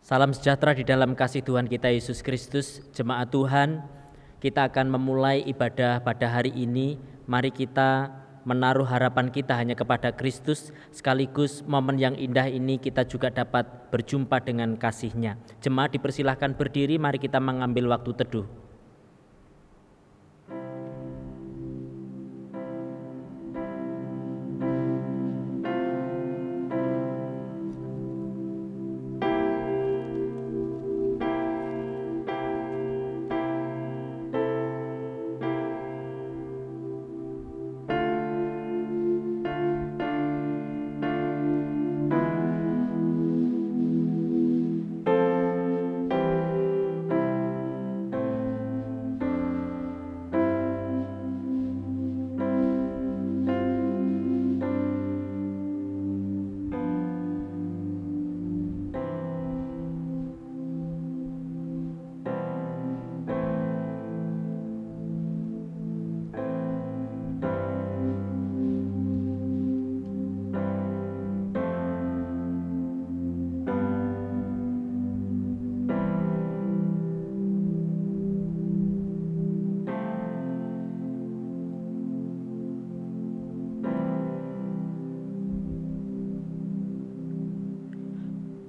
Salam sejahtera di dalam kasih Tuhan kita Yesus Kristus. Jemaat Tuhan, kita akan memulai ibadah pada hari ini. Mari kita menaruh harapan kita hanya kepada Kristus, sekaligus momen yang indah ini kita juga dapat berjumpa dengan kasih-Nya. Jemaat dipersilahkan berdiri, mari kita mengambil waktu teduh.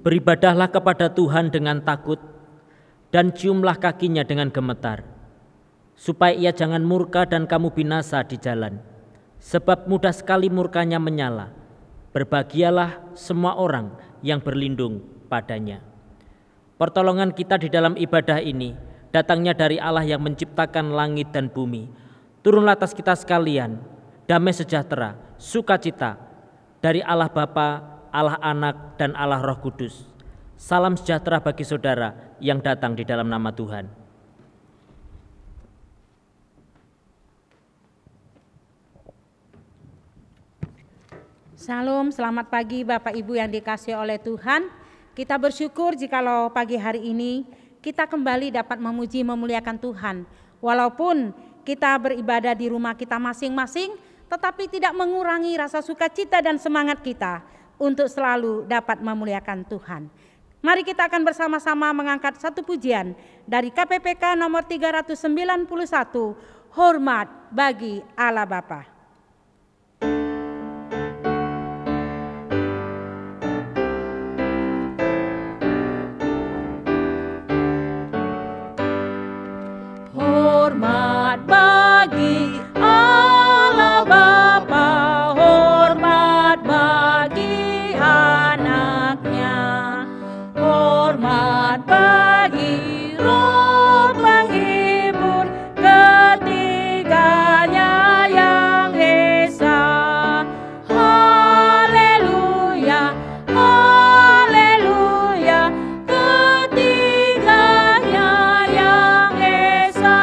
Beribadahlah kepada Tuhan dengan takut dan ciumlah kakinya dengan gemetar, supaya ia jangan murka dan kamu binasa di jalan, sebab mudah sekali murkanya menyala. Berbahagialah semua orang yang berlindung padanya. Pertolongan kita di dalam ibadah ini datangnya dari Allah yang menciptakan langit dan bumi. Turunlah atas kita sekalian damai sejahtera, sukacita dari Allah Bapa, Allah Anak, dan Allah Roh Kudus. Salam sejahtera bagi saudara yang datang di dalam nama Tuhan. Salam, selamat pagi Bapak Ibu yang dikasihi oleh Tuhan. Kita bersyukur jikalau pagi hari ini kita kembali dapat memuji memuliakan Tuhan. Walaupun kita beribadah di rumah kita masing-masing, tetapi tidak mengurangi rasa sukacita dan semangat kita untuk selalu dapat memuliakan Tuhan. Mari kita akan bersama-sama mengangkat satu pujian dari KPPK nomor 391, Hormat bagi Allah Bapa. Hormat bagi Allah Bapa, hormat bagi anaknya, hormat bagi Roh penghibur ketiganya yang esa. Haleluya, haleluya, ketiganya yang esa.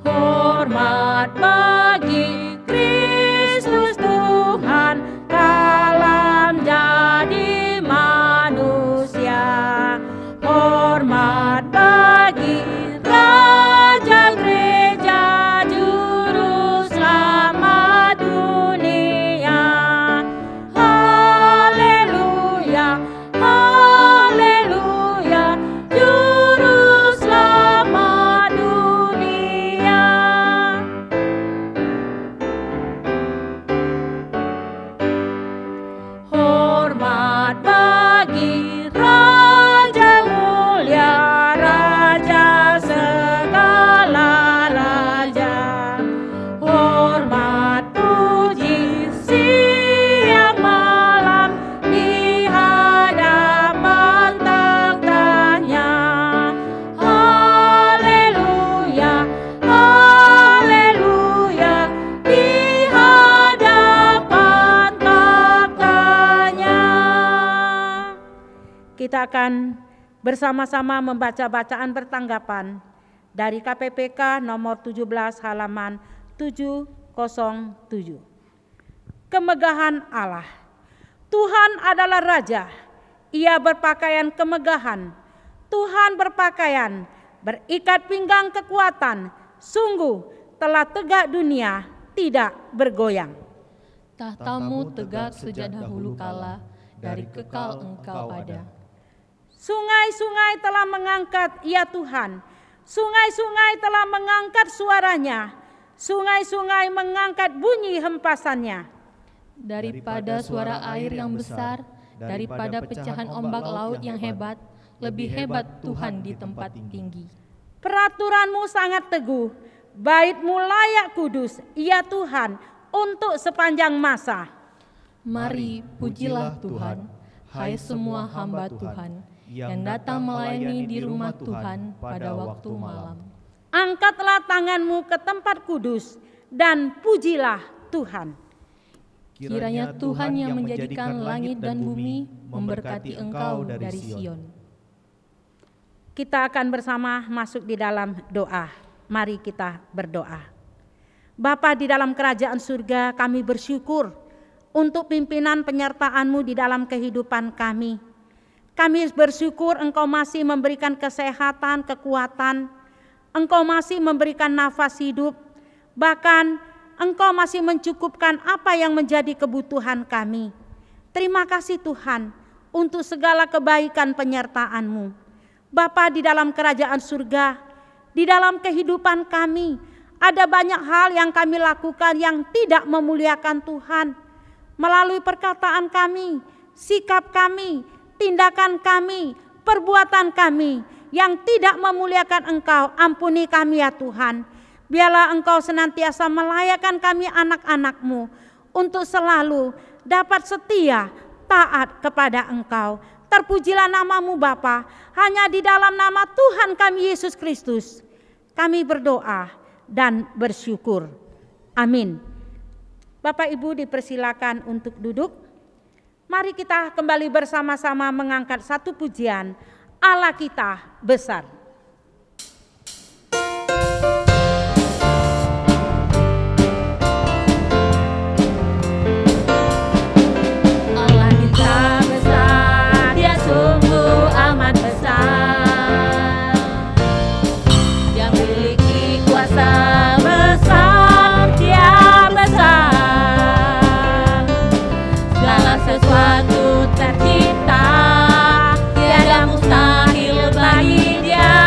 Hormat bagi Kristus Tuhan, kalam jadi manusia. Hormat bagi Raja Gereja, Juru Selamat dunia. Haleluya, haleluya, Juru Selamat dunia. Hormat bagi Raja mulia, Raja segala raja. Hormat puji siang malam di hadapan taktanya. Haleluya, haleluya, di hadapan taktanya. Kita akan bersama-sama membaca bacaan pertanggapan dari KPPK nomor 17 halaman 707. Kemegahan Allah. Tuhan adalah Raja, Ia berpakaian kemegahan. Tuhan berpakaian, berikat pinggang kekuatan. Sungguh telah tegak dunia, tidak bergoyang. Tahtamu tegak sejak dahulu kala, dari kekal Engkau ada. Sungai-sungai telah mengangkat, ya Tuhan. Sungai-sungai telah mengangkat suaranya. Sungai-sungai mengangkat bunyi hempasannya. Daripada suara air yang besar, daripada pecahan ombak laut yang hebat, lebih hebat Tuhan di tempat tinggi. Peraturan-Mu sangat teguh, bait-Mu layak kudus, ya Tuhan, untuk sepanjang masa. Mari pujilah Tuhan, hai semua hamba Tuhan, yang datang melayani di rumah Tuhan pada waktu malam. Angkatlah tangan-Mu ke tempat kudus, dan pujilah Tuhan. Kiranya Tuhan yang menjadikan langit dan bumi memberkati Engkau dari Sion. Kita akan bersama masuk di dalam doa. Mari kita berdoa. Bapa di dalam kerajaan surga, kami bersyukur untuk pimpinan penyertaan-Mu di dalam kehidupan kami. Kami bersyukur Engkau masih memberikan kesehatan, kekuatan. Engkau masih memberikan nafas hidup. Bahkan Engkau masih mencukupkan apa yang menjadi kebutuhan kami. Terima kasih Tuhan untuk segala kebaikan penyertaan-Mu. Bapa di dalam kerajaan surga, di dalam kehidupan kami, ada banyak hal yang kami lakukan yang tidak memuliakan Tuhan. Melalui perkataan kami, sikap kami, tindakan kami, perbuatan kami yang tidak memuliakan Engkau, ampuni kami ya Tuhan. Biarlah Engkau senantiasa melayakkan kami anak-anak-Mu untuk selalu dapat setia, taat kepada Engkau. Terpujilah nama-Mu Bapa, hanya di dalam nama Tuhan kami Yesus Kristus kami berdoa dan bersyukur. Amin. Bapak Ibu dipersilakan untuk duduk. Mari kita kembali bersama-sama mengangkat satu pujian, Allah kita besar. Allah kita besar, Dia sungguh amat besar. Dia memiliki kuasa besar, Dia besar. Segala sesuatu tercipta, tiada mustahil bagi Dia.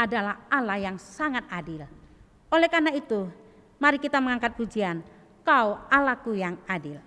adalah Allah yang sangat adil. Oleh karena itu, mari kita mengangkat pujian, Kau Allahku yang adil.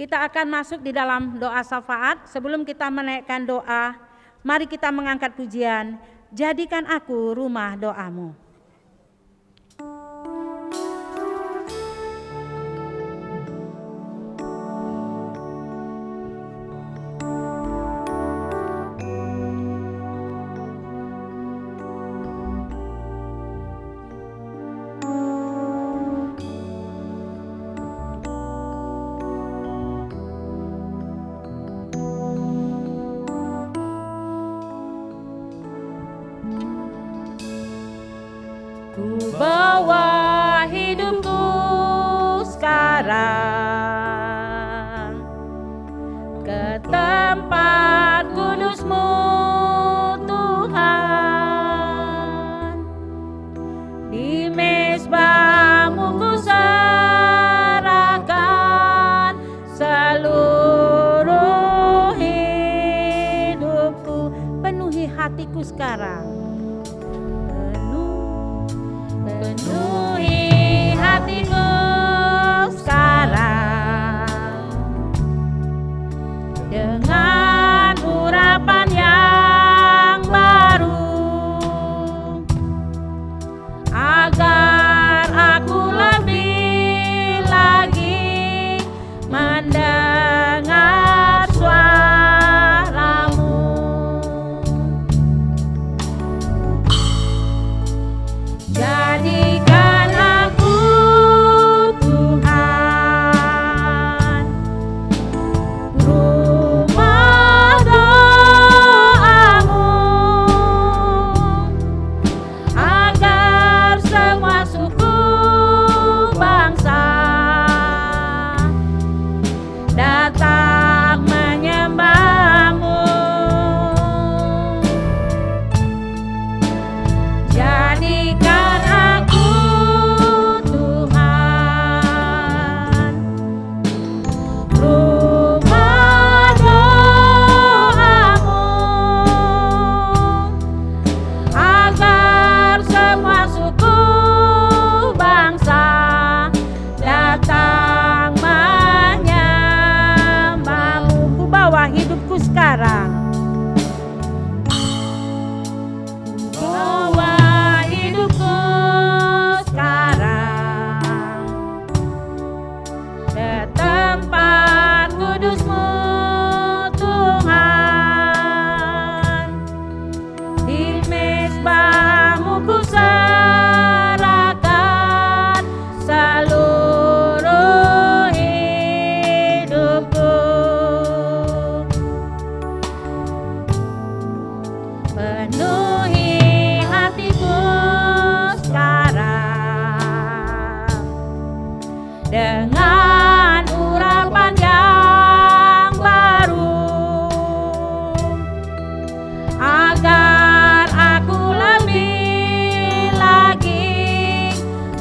Kita akan masuk di dalam doa syafaat. Sebelum kita menaikkan doa, mari kita mengangkat pujian, jadikan aku rumah doamu. dengan urapan yang baru, agar aku lebih lagi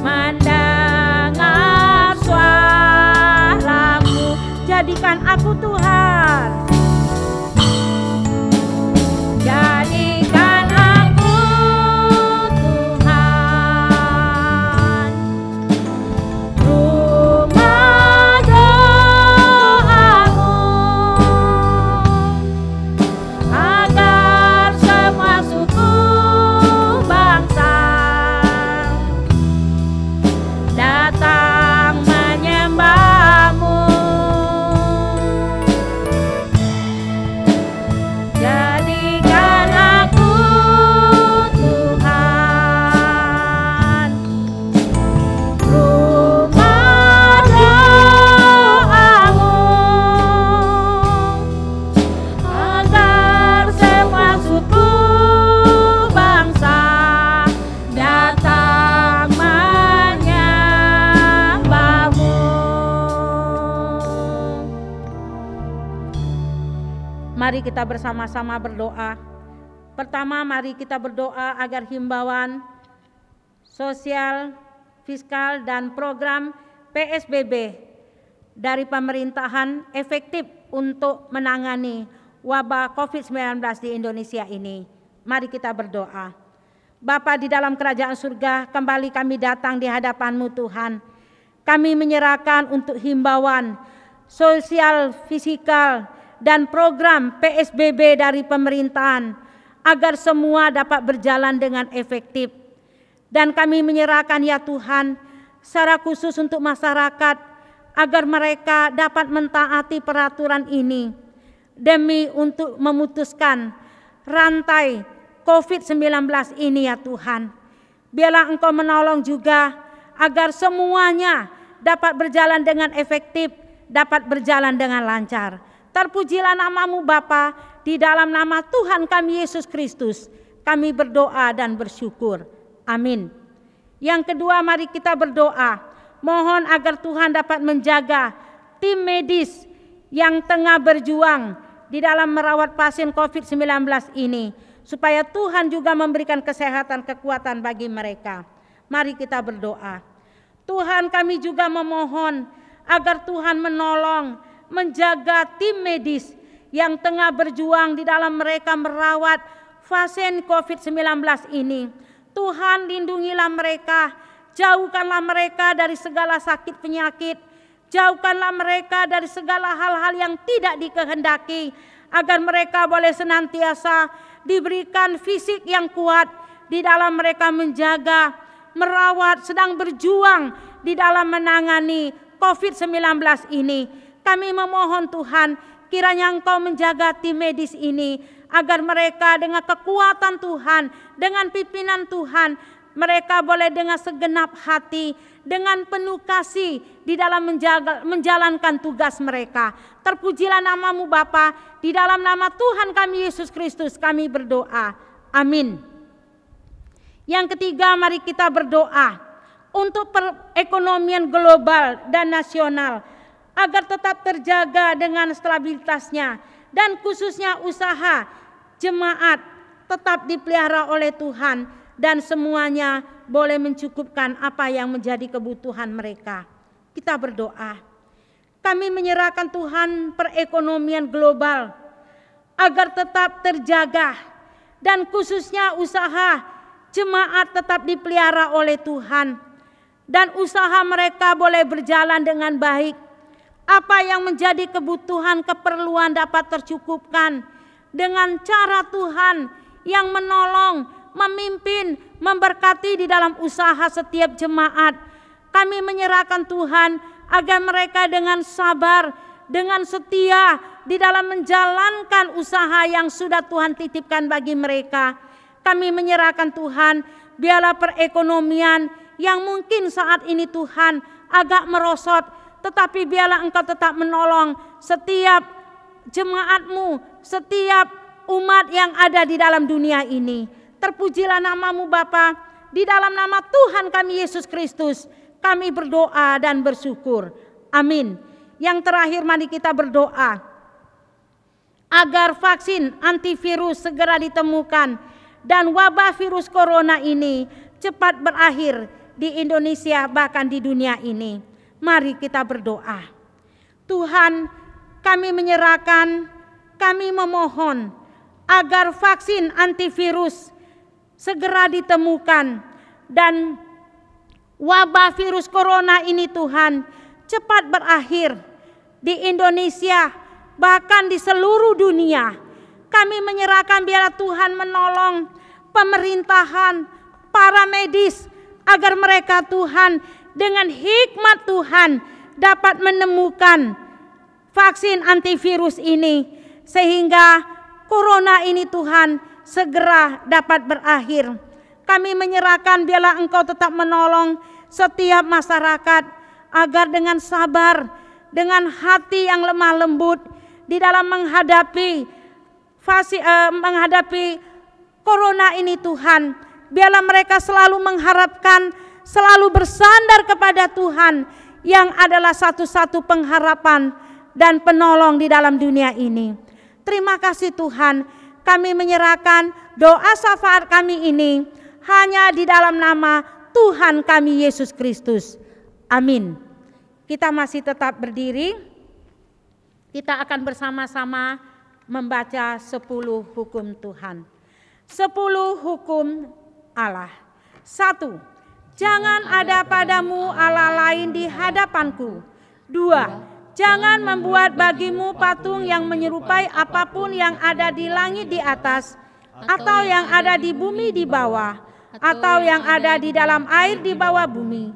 mendengar suara-Mu. Jadikan aku Tuhan, jadikan aku Tuhan, rumah doa-Mu, agar semua suku bangsa datang menyembah-Mu. Jadikan aku Tuhan, rumah doa-Mu, agar semua suku bangsa datang menyembah-Mu. Mari kita bersama-sama berdoa. Pertama, mari kita berdoa agar himbauan sosial, fiskal, dan program PSBB dari pemerintahan efektif untuk menangani wabah COVID-19 di Indonesia ini. Mari kita berdoa. Bapa di dalam kerajaan surga, kembali kami datang di hadapan-Mu Tuhan. Kami menyerahkan untuk himbauan sosial, fisikal, dan program PSBB dari pemerintahan agar semua dapat berjalan dengan efektif. Dan kami menyerahkan ya Tuhan, secara khusus untuk masyarakat agar mereka dapat mentaati peraturan ini demi untuk memutuskan rantai COVID-19 ini ya Tuhan. Biarlah Engkau menolong juga agar semuanya dapat berjalan dengan efektif, dapat berjalan dengan lancar. Terpujilah nama-Mu Bapa, di dalam nama Tuhan kami Yesus Kristus kami berdoa dan bersyukur. Amin. Yang kedua, mari kita berdoa. Mohon agar Tuhan dapat menjaga tim medis yang tengah berjuang di dalam merawat pasien COVID-19 ini, supaya Tuhan juga memberikan kesehatan, kekuatan bagi mereka. Mari kita berdoa. Tuhan, kami juga memohon agar Tuhan menolong, menjaga tim medis yang tengah berjuang di dalam mereka merawat pasien COVID-19 ini. Tuhan, lindungilah mereka, jauhkanlah mereka dari segala sakit penyakit, jauhkanlah mereka dari segala hal-hal yang tidak dikehendaki, agar mereka boleh senantiasa diberikan fisik yang kuat di dalam mereka menjaga, merawat, sedang berjuang di dalam menangani COVID-19 ini. Kami memohon Tuhan, kiranya Engkau menjaga tim medis ini, agar mereka dengan kekuatan Tuhan, dengan pimpinan Tuhan, mereka boleh dengan segenap hati, dengan penuh kasih di dalam menjalankan tugas mereka. Terpujilah nama-Mu Bapa, di dalam nama Tuhan kami Yesus Kristus kami berdoa. Amin. Yang ketiga, mari kita berdoa untuk perekonomian global dan nasional, agar tetap terjaga dengan stabilitasnya, dan khususnya usaha jemaat tetap dipelihara oleh Tuhan, dan semuanya boleh mencukupkan apa yang menjadi kebutuhan mereka. Kita berdoa. Kami menyerahkan Tuhan perekonomian global agar tetap terjaga, dan khususnya usaha jemaat tetap dipelihara oleh Tuhan, dan usaha mereka boleh berjalan dengan baik. Apa yang menjadi kebutuhan, keperluan dapat tercukupkan dengan cara Tuhan yang menolong, memimpin, memberkati di dalam usaha setiap jemaat. Kami menyerahkan Tuhan agar mereka dengan sabar, dengan setia di dalam menjalankan usaha yang sudah Tuhan titipkan bagi mereka. Kami menyerahkan Tuhan, biarlah perekonomian yang mungkin saat ini Tuhan agak merosot, tetapi biarlah Engkau tetap menolong setiap jemaat-Mu, setiap umat yang ada di dalam dunia ini. Terpujilah nama-Mu Bapa, di dalam nama Tuhan kami Yesus Kristus Kami berdoa dan bersyukur. Amin. Yang terakhir mari kita berdoa agar vaksin antivirus segera ditemukan dan wabah virus corona ini cepat berakhir di Indonesia bahkan di dunia ini. Mari kita berdoa. Tuhan, kami menyerahkan, kami memohon agar vaksin antivirus segera ditemukan dan wabah virus corona ini Tuhan cepat berakhir di Indonesia bahkan di seluruh dunia. Kami menyerahkan biarlah Tuhan menolong pemerintahan, para medis agar mereka Tuhan dengan hikmat Tuhan dapat menemukan vaksin antivirus ini sehingga corona ini Tuhan segera dapat berakhir. Kami menyerahkan biarlah Engkau tetap menolong setiap masyarakat agar dengan sabar, dengan hati yang lemah lembut di dalam menghadapi corona ini Tuhan, biarlah mereka selalu mengharapkan, selalu bersandar kepada Tuhan yang adalah satu-satu pengharapan dan penolong di dalam dunia ini. Terima kasih Tuhan, kami menyerahkan doa syafaat kami ini hanya di dalam nama Tuhan kami Yesus Kristus. Amin. Kita masih tetap berdiri. Kita akan bersama-sama membaca 10 hukum Tuhan. 10 hukum Allah. 1. Jangan ada padamu Allah lain di hadapanku. 2. Jangan membuat bagimu patung yang menyerupai apapun yang ada di langit di atas, atau yang ada di bumi di bawah, atau yang ada di dalam air di bawah bumi.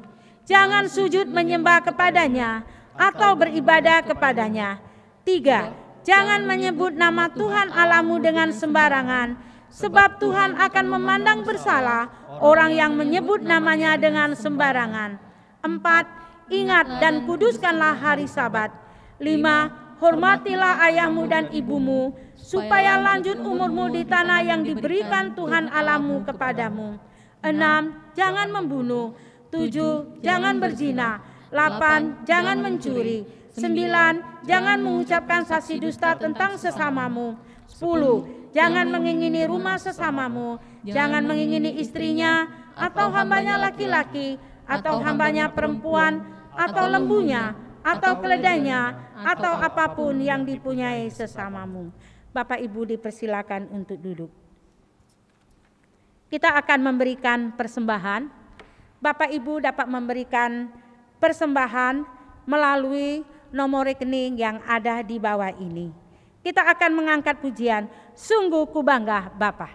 Jangan sujud menyembah kepadanya atau beribadah kepadanya. 3. Jangan menyebut nama Tuhan Allahmu dengan sembarangan, sebab Tuhan akan memandang bersalah orang yang menyebut namanya dengan sembarangan. 4. Ingat dan kuduskanlah hari Sabat. 5. Hormatilah ayahmu dan ibumu, supaya lanjut umurmu di tanah yang diberikan Tuhan Allahmu kepadamu. 6. Jangan membunuh. 7. Jangan berzina. 8. Jangan mencuri. 9. Jangan mengucapkan saksi dusta tentang sesamamu. 10. Jangan mengingini rumah sesamamu. Jangan mengingini istrinya, atau hambanya laki-laki, atau hambanya perempuan, atau lembunya, atau keledainya, atau apapun yang dipunyai sesamamu. Bapak Ibu dipersilakan untuk duduk. Kita akan memberikan persembahan. Bapak Ibu dapat memberikan persembahan melalui nomor rekening yang ada di bawah ini. Kita akan mengangkat pujian, sungguh ku bangga Bapa.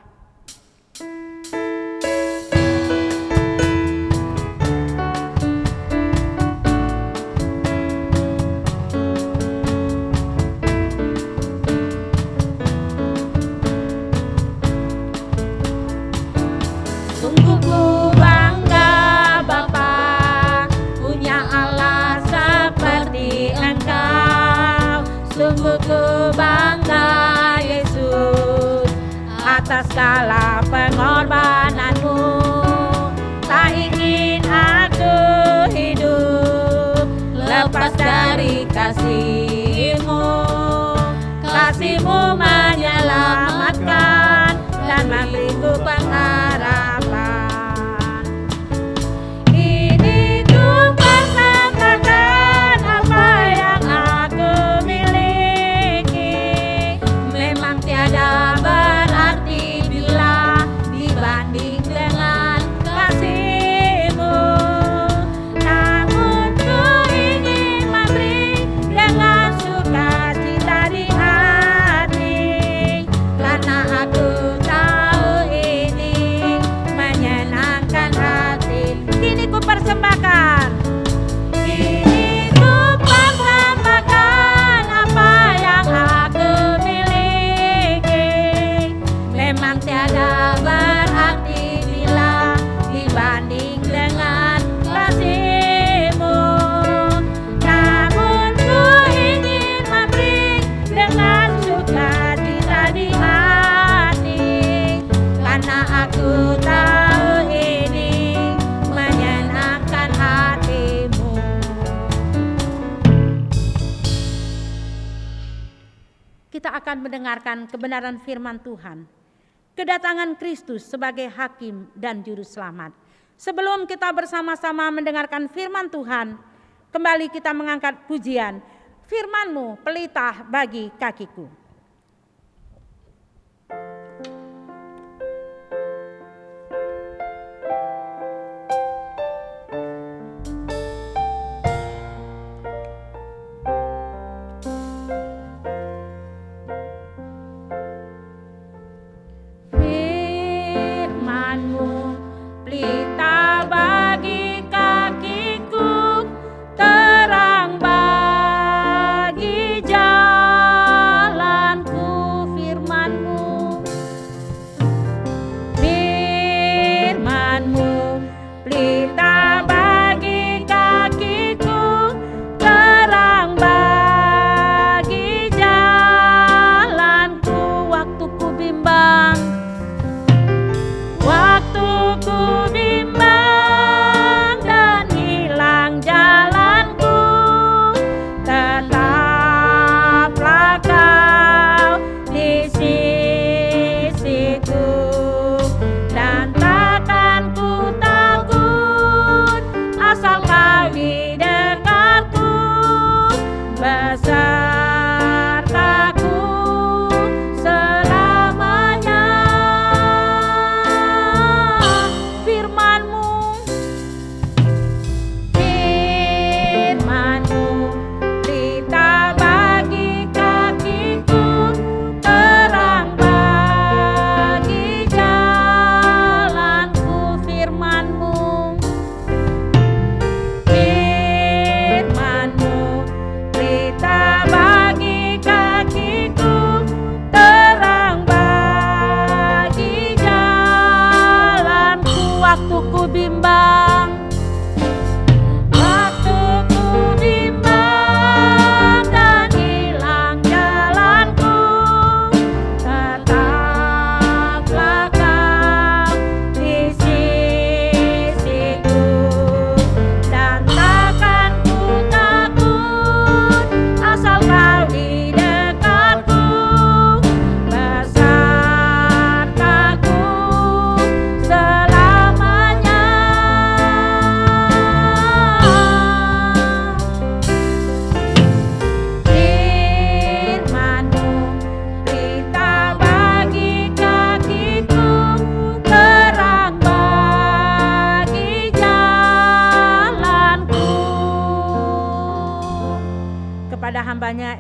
Sungguh ku bangga Bapa, punya Allah seperti Engkau. Sungguh ku bangga Yesus, atas segala pengorbananmu. Tak ingin aku hidup lepas dari kasih-Mu. Kasih-Mu menyelamatkan dan memberiku pengharapan. Ini ku persembahkan apa yang aku miliki. Memang tiada berarti bila dibanding dengan kasih-Mu. Namun ku ingin memberi dengan kita akan mendengarkan kebenaran firman Tuhan. Kedatangan Kristus sebagai hakim dan juru selamat. Sebelum kita bersama-sama mendengarkan firman Tuhan, kembali kita mengangkat pujian, firman-Mu pelita bagi kakiku.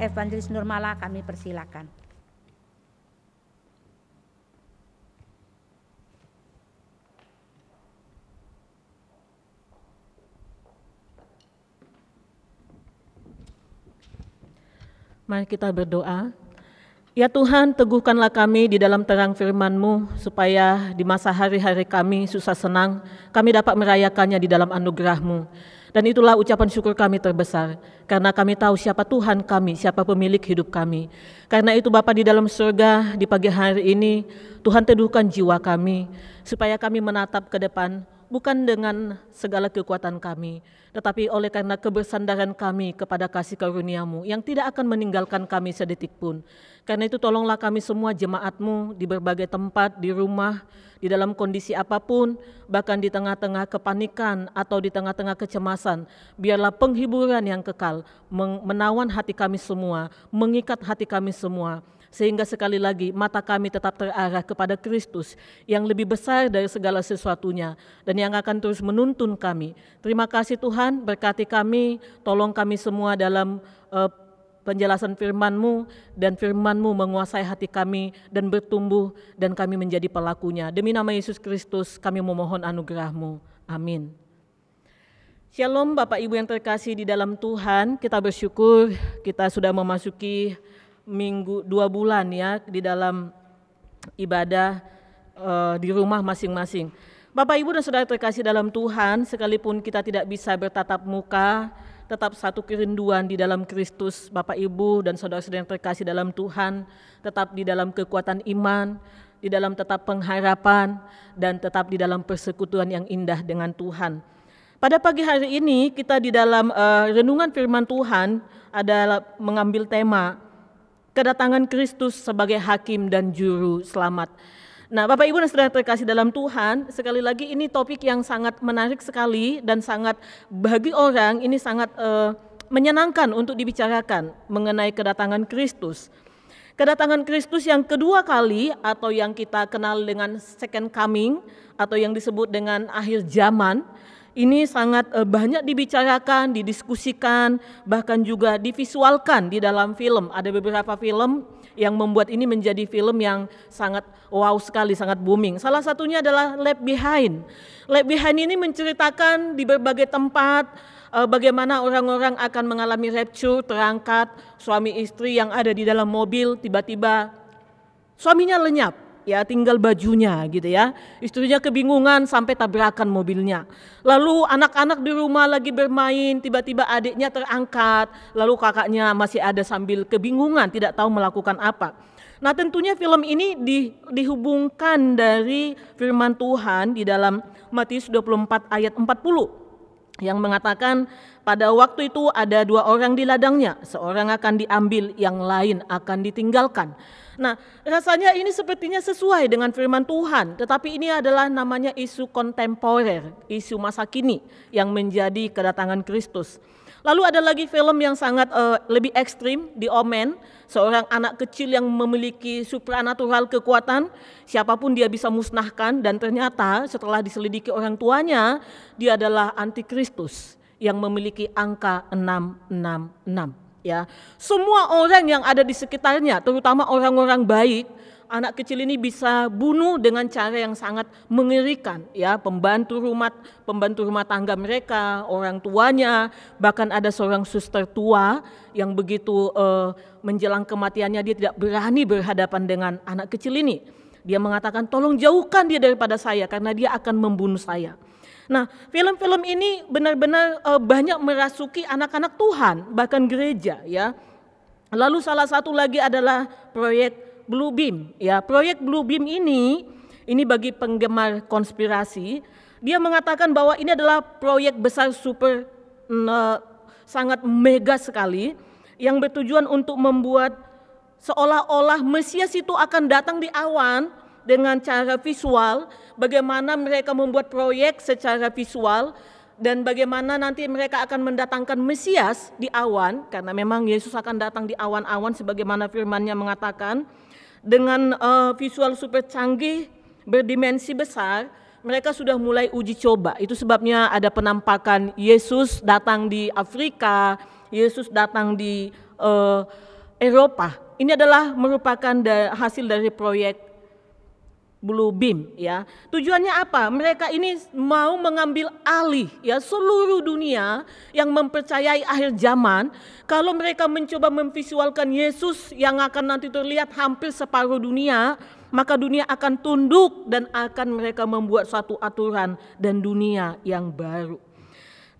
Evangelis Nurmala kami persilakan. Mari kita berdoa. Ya Tuhan, teguhkanlah kami di dalam terang firman-Mu, supaya di masa hari-hari kami susah senang, kami dapat merayakannya di dalam anugerah-Mu. Dan itulah ucapan syukur kami terbesar, karena kami tahu siapa Tuhan kami, siapa pemilik hidup kami. Karena itu Bapa di dalam surga, di pagi hari ini, Tuhan teduhkan jiwa kami, supaya kami menatap ke depan, bukan dengan segala kekuatan kami, tetapi oleh karena kebersandaran kami kepada kasih karunia-Mu, yang tidak akan meninggalkan kami sedetik pun. Karena itu tolonglah kami semua jemaat-Mu di berbagai tempat, di rumah, di dalam kondisi apapun, bahkan di tengah-tengah kepanikan atau di tengah-tengah kecemasan, biarlah penghiburan yang kekal menawan hati kami semua, mengikat hati kami semua, sehingga sekali lagi mata kami tetap terarah kepada Kristus yang lebih besar dari segala sesuatunya dan yang akan terus menuntun kami. Terima kasih Tuhan, berkati kami, tolong kami semua dalam penjelasan firman-Mu, dan firman-Mu menguasai hati kami dan bertumbuh dan kami menjadi pelakunya. Demi nama Yesus Kristus kami memohon anugerah-Mu. Amin. Shalom Bapak Ibu yang terkasih di dalam Tuhan, kita bersyukur kita sudah memasuki 2 bulan ya di dalam ibadah di rumah masing-masing. Bapak Ibu dan Saudara terkasih dalam Tuhan, sekalipun kita tidak bisa bertatap muka, tetap satu kerinduan di dalam Kristus. Bapak Ibu dan saudara-saudara yang terkasih dalam Tuhan, tetap di dalam kekuatan iman, di dalam tetap pengharapan, dan tetap di dalam persekutuan yang indah dengan Tuhan. Pada pagi hari ini kita di dalam renungan firman Tuhan adalah mengambil tema kedatangan Kristus sebagai hakim dan juru selamat. Nah, Bapak Ibu dan Saudara terkasih dalam Tuhan, sekali lagi ini topik yang sangat menarik sekali dan sangat bagi orang ini sangat menyenangkan untuk dibicarakan mengenai kedatangan Kristus. Kedatangan Kristus yang kedua kali atau yang kita kenal dengan second coming atau yang disebut dengan akhir zaman, ini sangat banyak dibicarakan, didiskusikan, bahkan juga divisualkan di dalam film. Ada beberapa film yang membuat ini menjadi film yang sangat wow sekali, sangat booming. Salah satunya adalah Left Behind. Left Behind ini menceritakan di berbagai tempat bagaimana orang-orang akan mengalami rapture, terangkat, suami istri yang ada di dalam mobil, tiba-tiba suaminya lenyap, ya tinggal bajunya gitu ya. Istrinya kebingungan sampai tabrakan mobilnya. Lalu anak-anak di rumah lagi bermain, tiba-tiba adiknya terangkat, lalu kakaknya masih ada sambil kebingungan, tidak tahu melakukan apa. Nah, tentunya film ini dihubungkan dari firman Tuhan di dalam Matius 24 ayat 40 yang mengatakan pada waktu itu ada 2 orang di ladangnya, seorang akan diambil, yang lain akan ditinggalkan. Nah, rasanya ini sepertinya sesuai dengan firman Tuhan, tetapi ini adalah namanya isu kontemporer, isu masa kini yang menjadi kedatangan Kristus. Lalu ada lagi film yang sangat lebih ekstrim, The Omen, seorang anak kecil yang memiliki supranatural kekuatan, siapapun dia bisa musnahkan, dan ternyata setelah diselidiki orang tuanya, dia adalah antikristus yang memiliki angka 666. Ya, semua orang yang ada di sekitarnya, terutama orang-orang baik, anak kecil ini bisa bunuh dengan cara yang sangat mengerikan. Ya, pembantu rumah tangga mereka, orang tuanya, bahkan ada seorang suster tua yang begitu menjelang kematiannya dia tidak berani berhadapan dengan anak kecil ini. Dia mengatakan, tolong jauhkan dia daripada saya karena dia akan membunuh saya. Nah, film-film ini benar-benar banyak merasuki anak-anak Tuhan, bahkan gereja, ya. Lalu salah satu lagi adalah proyek Blue Beam, ya. Proyek Blue Beam ini bagi penggemar konspirasi, dia mengatakan bahwa ini adalah proyek besar super sangat mega sekali yang bertujuan untuk membuat seolah-olah Mesias itu akan datang di awan. Dengan cara visual, bagaimana mereka membuat proyek secara visual dan bagaimana nanti mereka akan mendatangkan Mesias di awan, karena memang Yesus akan datang di awan-awan sebagaimana firman-Nya mengatakan. Dengan visual super canggih, berdimensi besar, mereka sudah mulai uji coba. Itu sebabnya ada penampakan Yesus datang di Afrika, Yesus datang di Eropa. Ini adalah merupakan hasil dari proyek Blue Beam, ya. Tujuannya apa? Mereka ini mau mengambil alih, ya, seluruh dunia yang mempercayai akhir zaman. Kalau mereka mencoba memvisualkan Yesus yang akan nanti terlihat hampir separuh dunia, maka dunia akan tunduk dan akan mereka membuat suatu aturan dan dunia yang baru.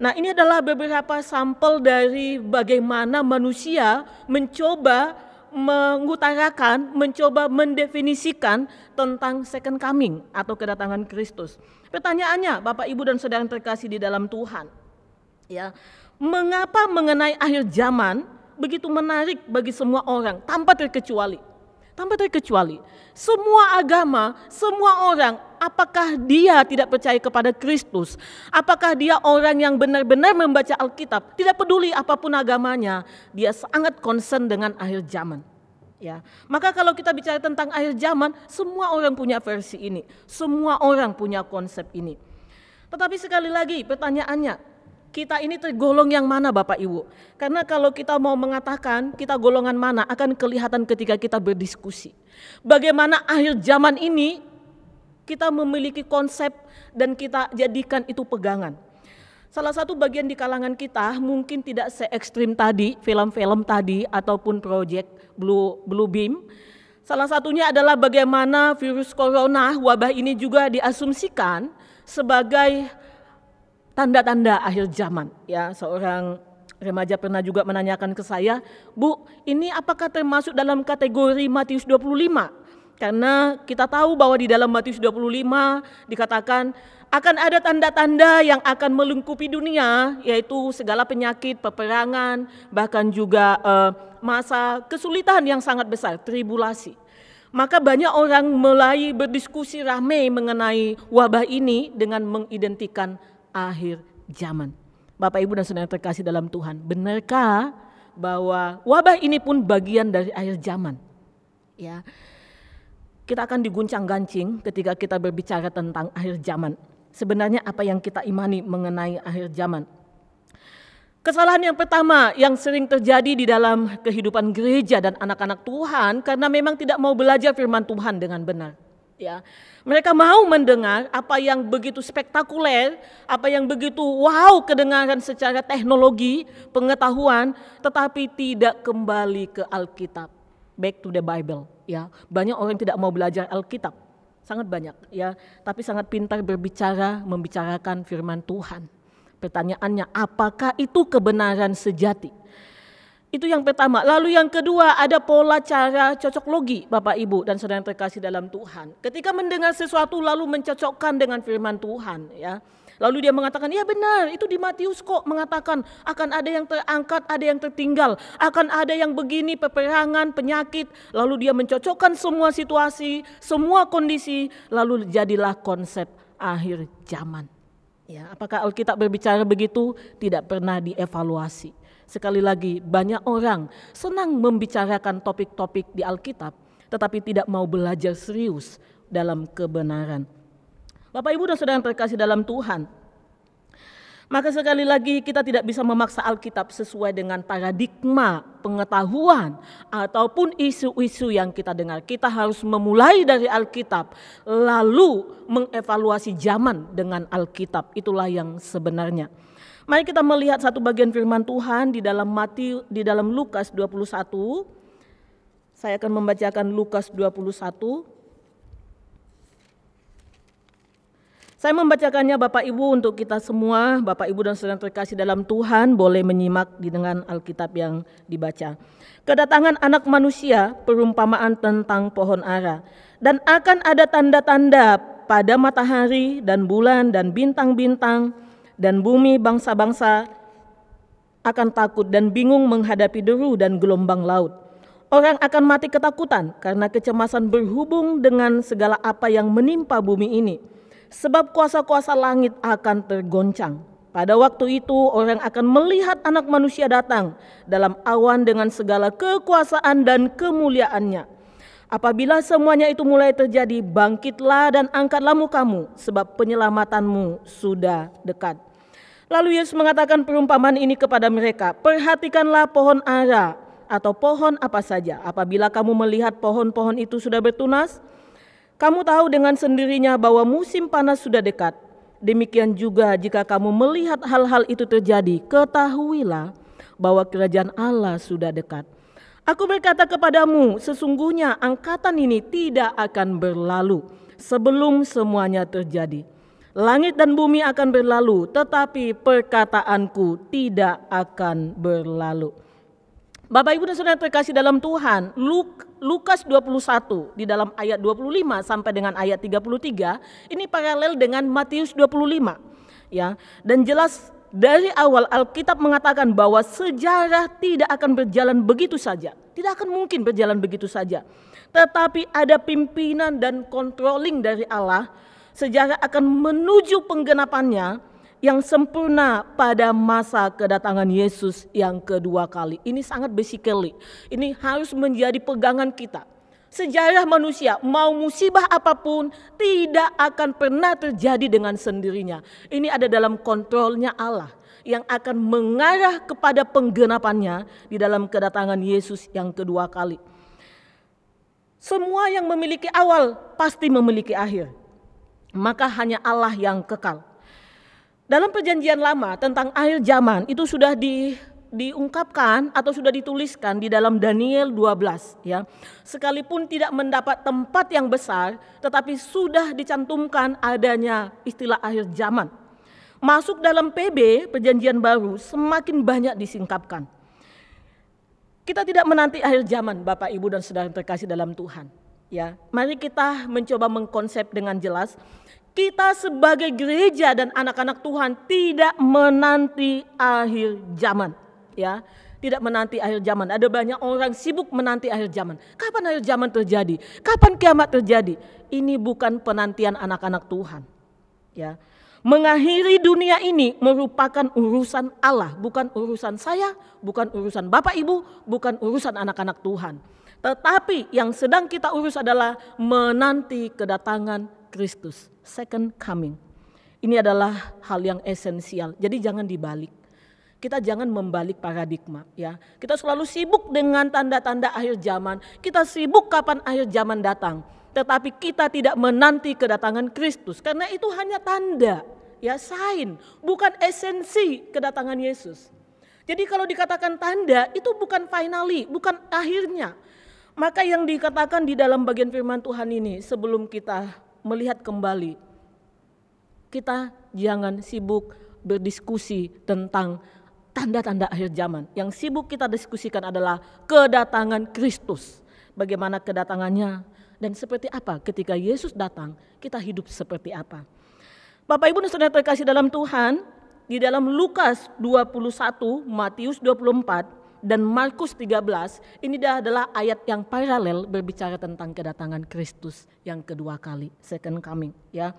Nah, ini adalah beberapa sampel dari bagaimana manusia mencoba mengutarakan, mencoba mendefinisikan tentang second coming atau kedatangan Kristus. Pertanyaannya, Bapak Ibu dan Saudara yang terkasih di dalam Tuhan, ya, mengapa mengenai akhir zaman begitu menarik bagi semua orang tanpa terkecuali? Tanpa terkecuali, semua agama, semua orang, apakah dia tidak percaya kepada Kristus, apakah dia orang yang benar-benar membaca Alkitab, tidak peduli apapun agamanya, dia sangat concern dengan akhir zaman. Ya, maka kalau kita bicara tentang akhir zaman, semua orang punya versi ini, semua orang punya konsep ini. Tetapi sekali lagi pertanyaannya, kita ini tergolong yang mana Bapak Ibu? Karena kalau kita mau mengatakan kita golongan mana akan kelihatan ketika kita berdiskusi. Bagaimana akhir zaman ini kita memiliki konsep dan kita jadikan itu pegangan. Salah satu bagian di kalangan kita mungkin tidak se-ekstrim tadi, film-film tadi ataupun proyek Blue Beam. Salah satunya adalah bagaimana virus corona, wabah ini juga diasumsikan sebagai tanda-tanda akhir zaman. Ya, seorang remaja pernah juga menanyakan ke saya, Bu, ini apakah termasuk dalam kategori Matius 25? Karena kita tahu bahwa di dalam Matius 25 dikatakan Akan ada tanda-tanda yang akan melingkupi dunia, yaitu segala penyakit, peperangan, bahkan juga masa kesulitan yang sangat besar, tribulasi. Maka banyak orang mulai berdiskusi ramai mengenai wabah ini dengan mengidentikan akhir zaman. Bapak, Ibu dan Saudara terkasih dalam Tuhan, benarkah bahwa wabah ini pun bagian dari akhir zaman? Ya, kita akan diguncang-gancing ketika kita berbicara tentang akhir zaman. Sebenarnya apa yang kita imani mengenai akhir zaman? Kesalahan yang pertama yang sering terjadi di dalam kehidupan gereja dan anak-anak Tuhan karena memang tidak mau belajar firman Tuhan dengan benar. Ya, mereka mau mendengar apa yang begitu spektakuler, apa yang begitu wow kedengaran secara teknologi, pengetahuan, tetapi tidak kembali ke Alkitab. Back to the Bible. Ya, banyak orang tidak mau belajar Alkitab. Sangat banyak, ya, tapi sangat pintar membicarakan firman Tuhan. Pertanyaannya, apakah itu kebenaran sejati? Itu yang pertama. Lalu yang kedua, ada pola cara cocok logi, Bapak, Ibu dan Saudara yang terkasih dalam Tuhan. Ketika mendengar sesuatu lalu mencocokkan dengan firman Tuhan, ya. Lalu dia mengatakan, ya benar, itu di Matius kok mengatakan akan ada yang terangkat, ada yang tertinggal, akan ada yang begini, peperangan, penyakit. Lalu dia mencocokkan semua situasi, semua kondisi, lalu jadilah konsep akhir zaman. Ya, apakah Alkitab berbicara begitu? Tidak pernah dievaluasi. Sekali lagi, banyak orang senang membicarakan topik-topik di Alkitab, tetapi tidak mau belajar serius dalam kebenaran. Bapak, Ibu dan Saudara yang terkasih dalam Tuhan, maka sekali lagi kita tidak bisa memaksa Alkitab sesuai dengan paradigma pengetahuan ataupun isu-isu yang kita dengar. Kita harus memulai dari Alkitab lalu mengevaluasi zaman dengan Alkitab. Itulah yang sebenarnya. Mari kita melihat satu bagian firman Tuhan di dalam Lukas 21. Saya akan membacakan Lukas 21. Saya membacakannya Bapak Ibu untuk kita semua, Bapak Ibu dan Saudara terkasih dalam Tuhan, boleh menyimak dengan Alkitab yang dibaca. Kedatangan anak manusia, perumpamaan tentang pohon ara. Dan akan ada tanda-tanda pada matahari dan bulan dan bintang-bintang dan bumi, bangsa-bangsa akan takut dan bingung menghadapi deru dan gelombang laut. Orang akan mati ketakutan karena kecemasan berhubung dengan segala apa yang menimpa bumi ini. Sebab kuasa-kuasa langit akan tergoncang. Pada waktu itu orang akan melihat anak manusia datang dalam awan dengan segala kekuasaan dan kemuliaannya. Apabila semuanya itu mulai terjadi, bangkitlah dan angkatlah mukamu, sebab penyelamatanmu sudah dekat. Lalu Yesus mengatakan perumpamaan ini kepada mereka, perhatikanlah pohon ara atau pohon apa saja. Apabila kamu melihat pohon-pohon itu sudah bertunas, kamu tahu dengan sendirinya bahwa musim panas sudah dekat. Demikian juga jika kamu melihat hal-hal itu terjadi, ketahuilah bahwa kerajaan Allah sudah dekat. Aku berkata kepadamu, sesungguhnya angkatan ini tidak akan berlalu sebelum semuanya terjadi. Langit dan bumi akan berlalu, tetapi perkataanku tidak akan berlalu. Bapak, Ibu dan Saudara terkasih dalam Tuhan, Lukas 21 di dalam ayat 25 sampai dengan ayat 33 ini paralel dengan Matius 25. Ya, dan jelas dari awal Alkitab mengatakan bahwa sejarah tidak akan berjalan begitu saja. Tidak akan mungkin berjalan begitu saja. Tetapi ada pimpinan dan controlling dari Allah. Sejarah akan menuju penggenapannya yang sempurna pada masa kedatangan Yesus yang kedua kali. Ini sangat basically. Ini harus menjadi pegangan kita. Sejarah manusia, mau musibah apapun, tidak akan pernah terjadi dengan sendirinya. Ini ada dalam kontrolnya Allah yang akan mengarah kepada penggenapannya di dalam kedatangan Yesus yang kedua kali. Semua yang memiliki awal pasti memiliki akhir. Maka hanya Allah yang kekal. Dalam perjanjian lama tentang akhir zaman itu sudah diungkapkan atau sudah dituliskan di dalam Daniel 12 ya. Sekalipun tidak mendapat tempat yang besar, tetapi sudah dicantumkan adanya istilah akhir zaman. Masuk dalam PB perjanjian baru semakin banyak disingkapkan. Kita tidak menanti akhir zaman, Bapak, Ibu dan Saudara yang terkasih dalam Tuhan. Ya, mari kita mencoba mengkonsep dengan jelas. Kita sebagai gereja dan anak-anak Tuhan tidak menanti akhir zaman, ya. Tidak menanti akhir zaman. Ada banyak orang sibuk menanti akhir zaman. Kapan akhir zaman terjadi? Kapan kiamat terjadi? Ini bukan penantian anak-anak Tuhan, ya. Mengakhiri dunia ini merupakan urusan Allah, bukan urusan saya, bukan urusan Bapak Ibu, bukan urusan anak-anak Tuhan. Tetapi yang sedang kita urus adalah menanti kedatangan Kristus, second coming. Ini adalah hal yang esensial. Jadi jangan dibalik. Kita jangan membalik paradigma, ya. Kita selalu sibuk dengan tanda-tanda akhir zaman. Kita sibuk kapan akhir zaman datang. Tetapi kita tidak menanti kedatangan Kristus karena itu hanya tanda, ya, sign, bukan esensi kedatangan Yesus. Jadi kalau dikatakan tanda itu bukan finally, bukan akhirnya. Maka yang dikatakan di dalam bagian firman Tuhan ini sebelum kita melihat kembali, kita jangan sibuk berdiskusi tentang tanda-tanda akhir zaman. Yang sibuk kita diskusikan adalah kedatangan Kristus. Bagaimana kedatangannya dan seperti apa ketika Yesus datang, kita hidup seperti apa. Bapak Ibu dan Saudara terkasih dalam Tuhan, di dalam Lukas 21, Matius 24, dan Markus 13, ini adalah ayat yang paralel berbicara tentang kedatangan Kristus yang kedua kali, second coming, ya.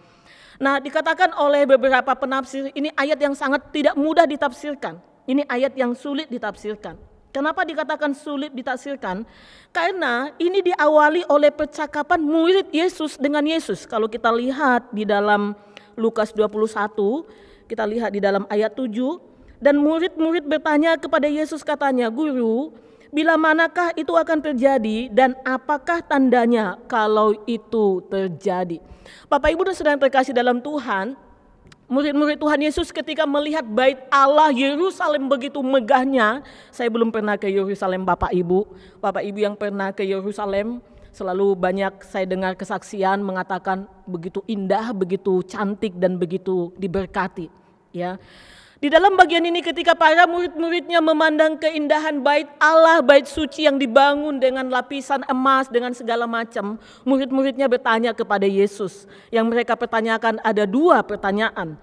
Nah, dikatakan oleh beberapa penafsir ini ayat yang sangat tidak mudah ditafsirkan. Ini ayat yang sulit ditafsirkan. Kenapa dikatakan sulit ditafsirkan? Karena ini diawali oleh percakapan murid Yesus dengan Yesus. Kalau kita lihat di dalam Lukas 21, kita lihat di dalam ayat 7, dan murid-murid bertanya kepada Yesus, katanya, "Guru, bila manakah itu akan terjadi dan apakah tandanya kalau itu terjadi?" Bapak Ibu dan Saudara terkasih dalam Tuhan, murid-murid Tuhan Yesus ketika melihat bait Allah Yerusalem begitu megahnya. Saya belum pernah ke Yerusalem Bapak Ibu. Bapak Ibu yang pernah ke Yerusalem, selalu banyak saya dengar kesaksian mengatakan begitu indah, begitu cantik dan begitu diberkati, ya. Di dalam bagian ini ketika para murid-muridnya memandang keindahan bait Allah, bait suci yang dibangun dengan lapisan emas, dengan segala macam, murid-muridnya bertanya kepada Yesus. Yang mereka pertanyakan ada dua pertanyaan.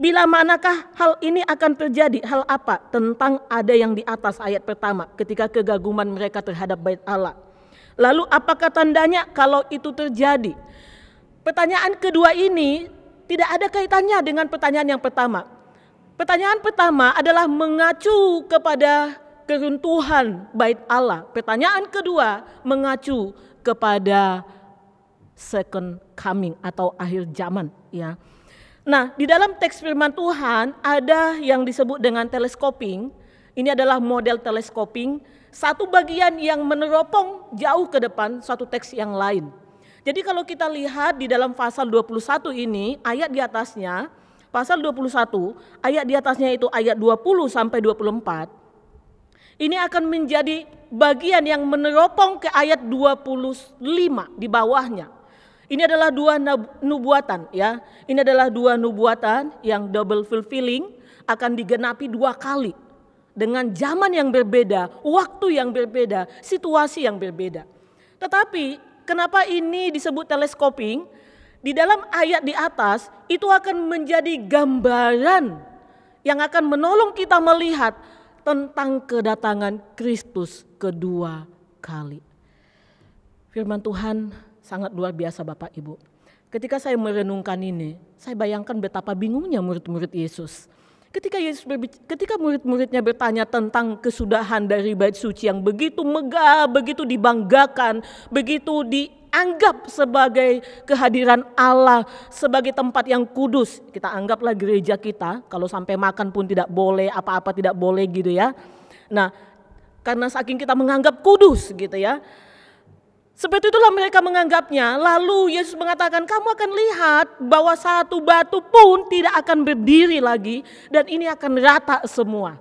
Bila manakah hal ini akan terjadi? Hal apa? Tentang ada yang di atas ayat pertama ketika kegaguman mereka terhadap bait Allah. Lalu apakah tandanya kalau itu terjadi? Pertanyaan kedua ini tidak ada kaitannya dengan pertanyaan yang pertama. Pertanyaan pertama adalah mengacu kepada keruntuhan bait Allah. Pertanyaan kedua mengacu kepada second coming atau akhir zaman, ya. Nah, di dalam teks firman Tuhan ada yang disebut dengan telescoping. Ini adalah model telescoping, satu bagian yang meneropong jauh ke depan suatu teks yang lain. Jadi kalau kita lihat di dalam pasal 21 ini, ayat di atasnya, pasal 21, ayat di atasnya itu ayat 20 sampai 24. Ini akan menjadi bagian yang meneropong ke ayat 25 di bawahnya. Ini adalah dua nubuatan, ya. Ini adalah dua nubuatan yang double fulfilling, akan digenapi dua kali dengan zaman yang berbeda, waktu yang berbeda, situasi yang berbeda. Tetapi kenapa ini disebut telescoping? Di dalam ayat di atas itu akan menjadi gambaran yang akan menolong kita melihat tentang kedatangan Kristus kedua kali. Firman Tuhan sangat luar biasa Bapak Ibu. Ketika saya merenungkan ini, saya bayangkan betapa bingungnya murid-murid Yesus. Ketika murid-muridnya bertanya tentang kesudahan dari bait suci yang begitu megah, begitu dibanggakan, begitu dianggap sebagai kehadiran Allah, sebagai tempat yang kudus. Kita anggaplah gereja kita, kalau sampai makan pun tidak boleh, apa-apa tidak boleh gitu ya. Nah, karena saking kita menganggap kudus gitu ya. Seperti itulah mereka menganggapnya. Lalu Yesus mengatakan, kamu akan lihat bahwa satu batu pun tidak akan berdiri lagi dan ini akan rata semua.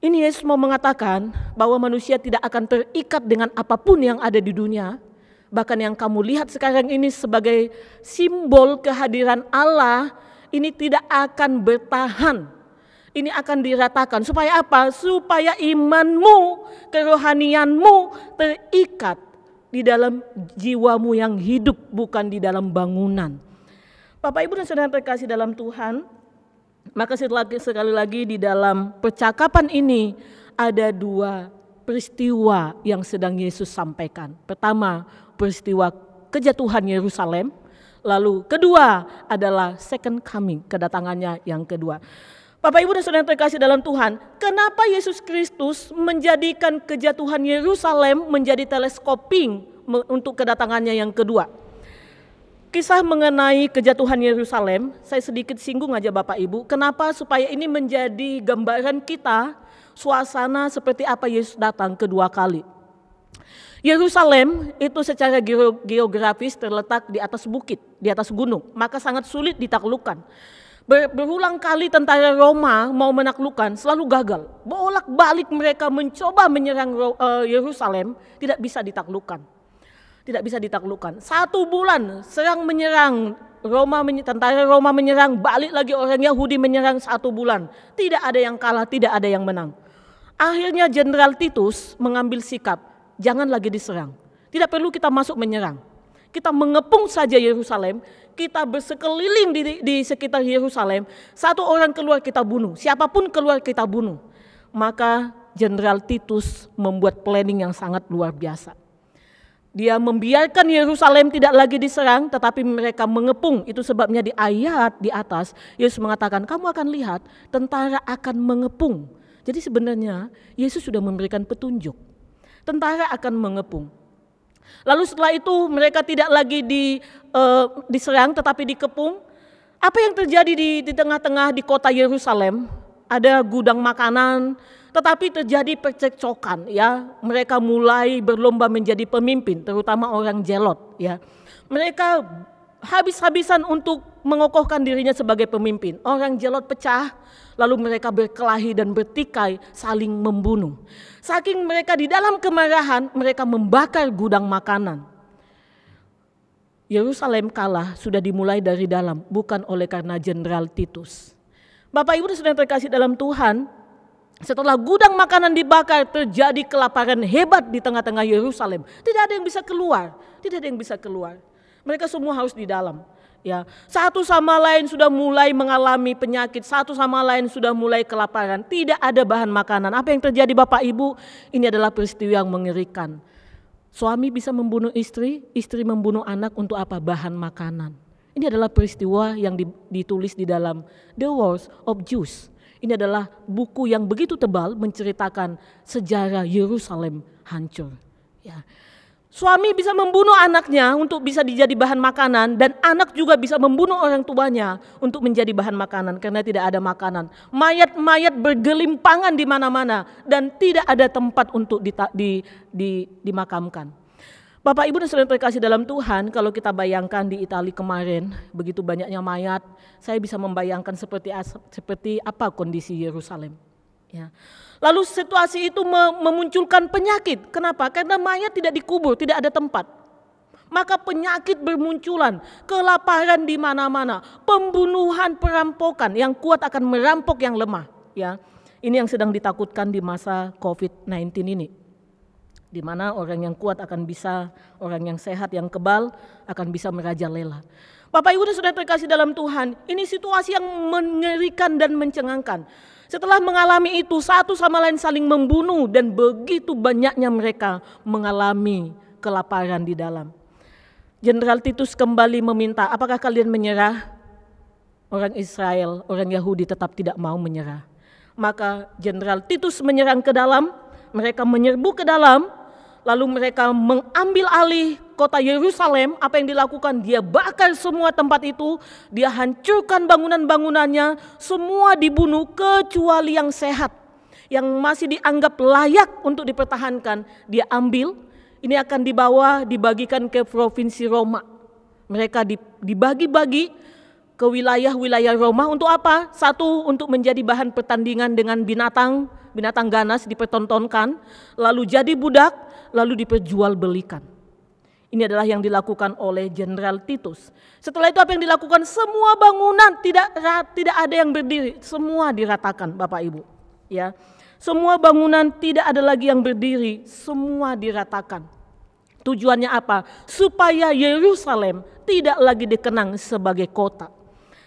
Ini Yesus mau mengatakan bahwa manusia tidak akan terikat dengan apapun yang ada di dunia. Bahkan yang kamu lihat sekarang ini sebagai simbol kehadiran Allah, ini tidak akan bertahan. Ini akan diratakan. Supaya apa? Supaya imanmu, kerohanianmu terikat di dalam jiwamu yang hidup, bukan di dalam bangunan. Bapak Ibu dan Saudara terkasih dalam Tuhan, maka sekali lagi di dalam percakapan ini ada dua peristiwa yang sedang Yesus sampaikan. Pertama, peristiwa kejatuhan Yerusalem. Lalu kedua adalah second coming, kedatangannya yang kedua. Bapak Ibu dan Saudara terkasih dalam Tuhan, kenapa Yesus Kristus menjadikan kejatuhan Yerusalem menjadi teleskoping untuk kedatangannya yang kedua? Kisah mengenai kejatuhan Yerusalem, saya sedikit singgung aja Bapak Ibu. Kenapa? Supaya ini menjadi gambaran kita, suasana seperti apa Yesus datang kedua kali. Yerusalem itu secara geografis terletak di atas bukit, di atas gunung, maka sangat sulit ditaklukkan. Berulang kali tentara Roma mau menaklukkan, selalu gagal. Bolak-balik mereka mencoba menyerang Yerusalem, tidak bisa ditaklukkan. Tidak bisa ditaklukkan. 1 bulan serang menyerang, tentara Roma menyerang, balik lagi orang Yahudi menyerang 1 bulan. Tidak ada yang kalah, tidak ada yang menang. Akhirnya Jenderal Titus mengambil sikap, jangan lagi diserang. Tidak perlu kita masuk menyerang. Kita mengepung saja Yerusalem, kita bersekeliling di sekitar Yerusalem, 1 orang keluar kita bunuh, siapapun keluar kita bunuh. Maka Jenderal Titus membuat planning yang sangat luar biasa. Dia membiarkan Yerusalem tidak lagi diserang, tetapi mereka mengepung. Itu sebabnya di ayat di atas, Yesus mengatakan, kamu akan lihat tentara akan mengepung. Jadi sebenarnya Yesus sudah memberikan petunjuk. Tentara akan mengepung. Lalu setelah itu mereka tidak lagi diserang tetapi dikepung. Apa yang terjadi di tengah-tengah di kota Yerusalem? Ada gudang makanan, tetapi terjadi percekcokan ya. Mereka mulai berlomba menjadi pemimpin, terutama orang Zelot ya. Mereka habis-habisan untuk mengokohkan dirinya sebagai pemimpin. Orang Zelot pecah, lalu mereka berkelahi dan bertikai saling membunuh. Saking mereka di dalam kemarahan, mereka membakar gudang makanan. Yerusalem kalah sudah dimulai dari dalam, bukan oleh karena Jenderal Titus. Bapak Ibu sudah terkasih dalam Tuhan, setelah gudang makanan dibakar, terjadi kelaparan hebat di tengah-tengah Yerusalem. Tidak ada yang bisa keluar, tidak ada yang bisa keluar. Mereka semua harus di dalam. Ya, satu sama lain sudah mulai mengalami penyakit, satu sama lain sudah mulai kelaparan, tidak ada bahan makanan. Apa yang terjadi Bapak Ibu? Ini adalah peristiwa yang mengerikan. Suami bisa membunuh istri, istri membunuh anak untuk apa? Bahan makanan. Ini adalah peristiwa yang ditulis di dalam The Wars of Jews. Ini adalah buku yang begitu tebal menceritakan sejarah Yerusalem hancur. Ya. Suami bisa membunuh anaknya untuk bisa dijadi bahan makanan, dan anak juga bisa membunuh orang tuanya untuk menjadi bahan makanan karena tidak ada makanan. Mayat-mayat bergelimpangan di mana-mana dan tidak ada tempat untuk dimakamkan. Bapak Ibu dan Saudara terkasih dalam Tuhan, kalau kita bayangkan di Italia kemarin begitu banyaknya mayat, saya bisa membayangkan seperti apa kondisi Yerusalem. Ya. Lalu situasi itu memunculkan penyakit. Kenapa? Karena mayat tidak dikubur, tidak ada tempat. Maka penyakit bermunculan, kelaparan di mana-mana, pembunuhan, perampokan. Yang kuat akan merampok yang lemah. Ya, ini yang sedang ditakutkan di masa COVID-19 ini. Di mana orang yang kuat akan bisa, orang yang sehat, yang kebal akan bisa merajalela. Bapak Ibu dan Saudara terkasih dalam Tuhan, ini situasi yang mengerikan dan mencengangkan. Setelah mengalami itu, satu sama lain saling membunuh dan begitu banyaknya mereka mengalami kelaparan di dalam. Jenderal Titus kembali meminta, apakah kalian menyerah? Orang Israel, orang Yahudi tetap tidak mau menyerah. Maka Jenderal Titus menyerang ke dalam, mereka menyerbu ke dalam, lalu mereka mengambil alih kota Yerusalem. Apa yang dilakukan? Dia bakar semua tempat itu, dia hancurkan bangunan-bangunannya, semua dibunuh kecuali yang sehat, yang masih dianggap layak untuk dipertahankan. Dia ambil, ini akan dibagikan ke provinsi Roma. Mereka dibagi-bagi ke wilayah-wilayah Roma untuk apa? Satu, untuk menjadi bahan pertandingan dengan binatang ganas dipertontonkan, lalu jadi budak, lalu diperjualbelikan. Ini adalah yang dilakukan oleh Jenderal Titus. Setelah itu apa yang dilakukan? Semua bangunan tidak ada yang berdiri, semua diratakan Bapak Ibu. Ya, semua bangunan tidak ada lagi yang berdiri, semua diratakan. Tujuannya apa? Supaya Yerusalem tidak lagi dikenang sebagai kota.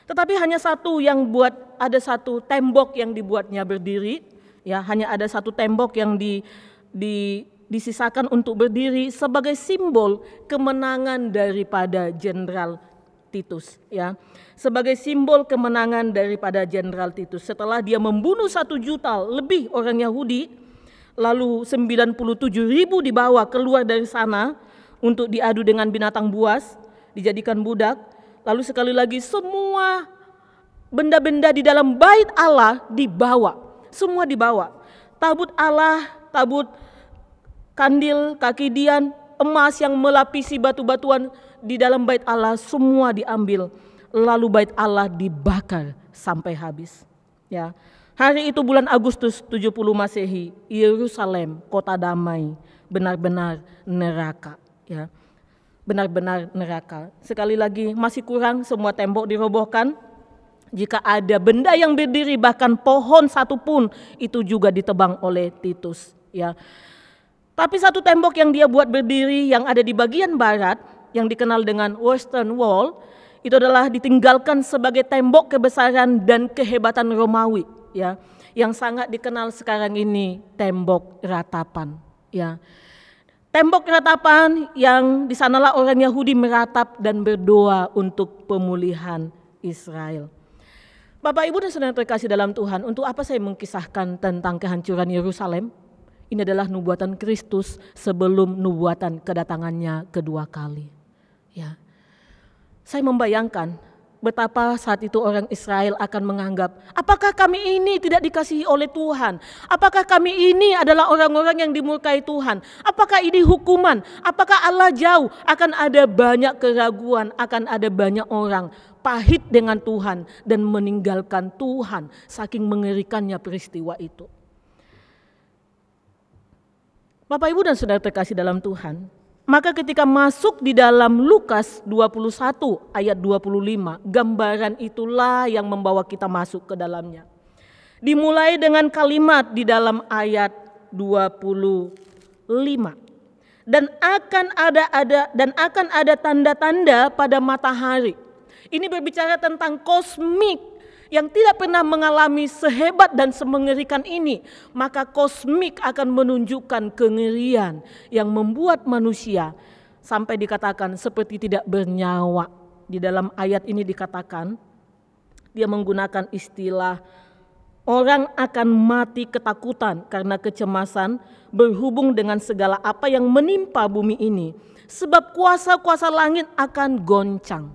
Tetapi hanya satu yang ada satu tembok yang dibuatnya berdiri, ya, hanya ada satu tembok yang disisakan untuk berdiri sebagai simbol kemenangan daripada Jenderal Titus, ya. Sebagai simbol kemenangan daripada Jenderal Titus. Setelah dia membunuh 1 juta lebih orang Yahudi, lalu 97.000 dibawa keluar dari sana untuk diadu dengan binatang buas, dijadikan budak. Lalu sekali lagi semua benda-benda di dalam bait Allah dibawa, semua dibawa. Tabut Allah, tabut, kandil, kaki dian, emas yang melapisi batu-batuan di dalam bait Allah semua diambil. Lalu bait Allah dibakar sampai habis. Ya. Hari itu bulan Agustus 70 Masehi, Yerusalem, kota damai, benar-benar neraka, ya. Benar-benar neraka. Sekali lagi masih kurang, semua tembok dirobohkan. Jika ada benda yang berdiri, bahkan pohon satu pun, itu juga ditebang oleh Titus, ya. Tapi satu tembok yang dia buat berdiri yang ada di bagian barat, yang dikenal dengan Western Wall, itu adalah ditinggalkan sebagai tembok kebesaran dan kehebatan Romawi, ya, yang sangat dikenal sekarang ini, tembok ratapan, ya. Tembok ratapan yang di sanalah orang Yahudi meratap dan berdoa untuk pemulihan Israel. Bapak, Ibu dan Saudara terkasih dalam Tuhan, untuk apa saya mengkisahkan tentang kehancuran Yerusalem? Ini adalah nubuatan Kristus sebelum nubuatan kedatangannya kedua kali, ya. Saya membayangkan betapa saat itu orang Israel akan menganggap, apakah kami ini tidak dikasihi oleh Tuhan? Apakah kami ini adalah orang-orang yang dimurkai Tuhan? Apakah ini hukuman? Apakah Allah jauh? Akan ada banyak keraguan, akan ada banyak orang pahit dengan Tuhan dan meninggalkan Tuhan, saking mengerikannya peristiwa itu. Bapak, Ibu dan Saudara terkasih dalam Tuhan, maka ketika masuk di dalam Lukas 21 ayat 25, gambaran itulah yang membawa kita masuk ke dalamnya. Dimulai dengan kalimat di dalam ayat 25. Dan akan ada tanda-tanda pada matahari. Ini berbicara tentang kosmik yang tidak pernah mengalami sehebat dan semengerikan ini. Maka kosmik akan menunjukkan kengerian yang membuat manusia sampai dikatakan seperti tidak bernyawa. Di dalam ayat ini dikatakan, dia menggunakan istilah orang akan mati ketakutan karena kecemasan berhubung dengan segala apa yang menimpa bumi ini. Sebab kuasa-kuasa langit akan goncang.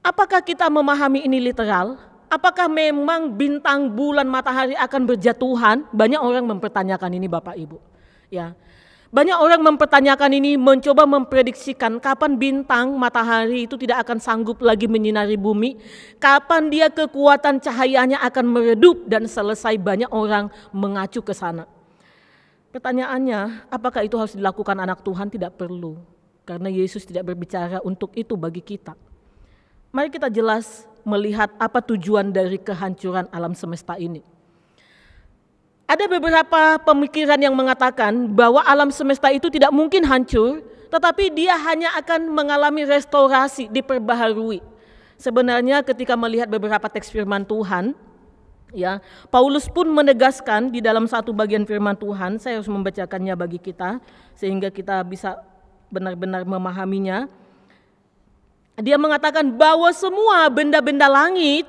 Apakah kita memahami ini literal? Apakah memang bintang, bulan, matahari akan berjatuhan? Banyak orang mempertanyakan ini, Bapak Ibu. Ya, banyak orang mempertanyakan ini, mencoba memprediksikan kapan bintang, matahari itu tidak akan sanggup lagi menyinari bumi, kapan dia kekuatan cahayanya akan meredup dan selesai. Banyak orang mengacu ke sana. Pertanyaannya, apakah itu harus dilakukan anak Tuhan? Tidak perlu, karena Yesus tidak berbicara untuk itu bagi kita. Mari kita jelas melihat apa tujuan dari kehancuran alam semesta ini. Ada beberapa pemikiran yang mengatakan bahwa alam semesta itu tidak mungkin hancur, tetapi dia hanya akan mengalami restorasi, diperbaharui. Sebenarnya ketika melihat beberapa teks firman Tuhan, ya, Paulus pun menegaskan di dalam satu bagian firman Tuhan, saya harus membacakannya bagi kita sehingga kita bisa benar-benar memahaminya. Dia mengatakan bahwa semua benda-benda langit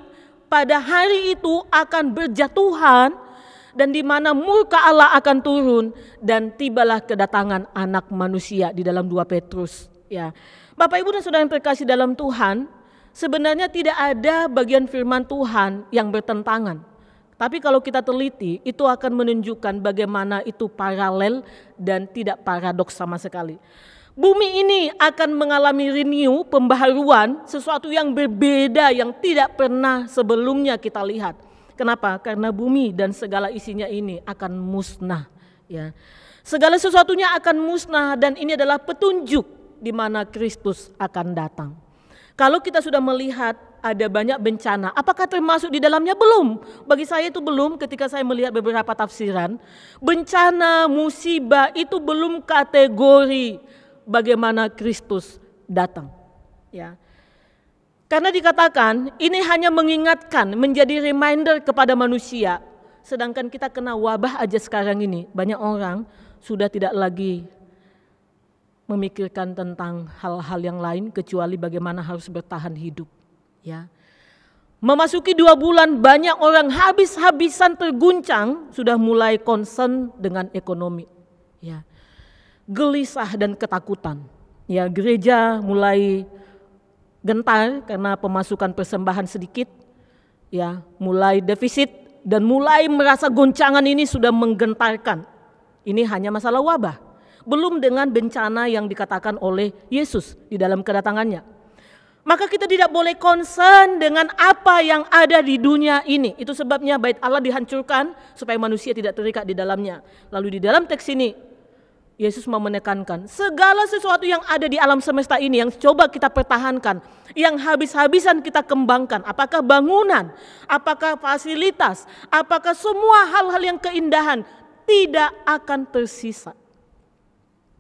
pada hari itu akan berjatuhan dan di mana murka Allah akan turun dan tibalah kedatangan anak manusia di dalam 2 Petrus. Ya, Bapak, Ibu dan Saudara yang terkasih dalam Tuhan, sebenarnya tidak ada bagian firman Tuhan yang bertentangan. Tapi kalau kita teliti, itu akan menunjukkan bagaimana itu paralel dan tidak paradoks sama sekali. Bumi ini akan mengalami renew, pembaharuan, sesuatu yang berbeda yang tidak pernah sebelumnya kita lihat. Kenapa? Karena bumi dan segala isinya ini akan musnah. Ya. Segala sesuatunya akan musnah dan ini adalah petunjuk di mana Kristus akan datang. Kalau kita sudah melihat ada banyak bencana, apakah termasuk di dalamnya? Belum. Bagi saya itu belum. Ketika saya melihat beberapa tafsiran, bencana, musibah itu belum kategori bagaimana Kristus datang. Ya. Karena dikatakan ini hanya mengingatkan, menjadi reminder kepada manusia. Sedangkan kita kena wabah aja sekarang ini, banyak orang sudah tidak lagi memikirkan tentang hal-hal yang lain kecuali bagaimana harus bertahan hidup. Ya. Memasuki 2 bulan banyak orang habis-habisan terguncang, sudah mulai concern dengan ekonomi. Ya. Gelisah dan ketakutan. Ya, gereja mulai gentar karena pemasukan persembahan sedikit. Ya, mulai defisit dan mulai merasa goncangan ini sudah menggentarkan. Ini hanya masalah wabah, belum dengan bencana yang dikatakan oleh Yesus di dalam kedatangannya. Maka kita tidak boleh concern dengan apa yang ada di dunia ini. Itu sebabnya bait Allah dihancurkan supaya manusia tidak terikat di dalamnya. Lalu di dalam teks ini Yesus mau menekankan segala sesuatu yang ada di alam semesta ini yang coba kita pertahankan, yang habis-habisan kita kembangkan, apakah bangunan, apakah fasilitas, apakah semua hal-hal yang keindahan, tidak akan tersisa.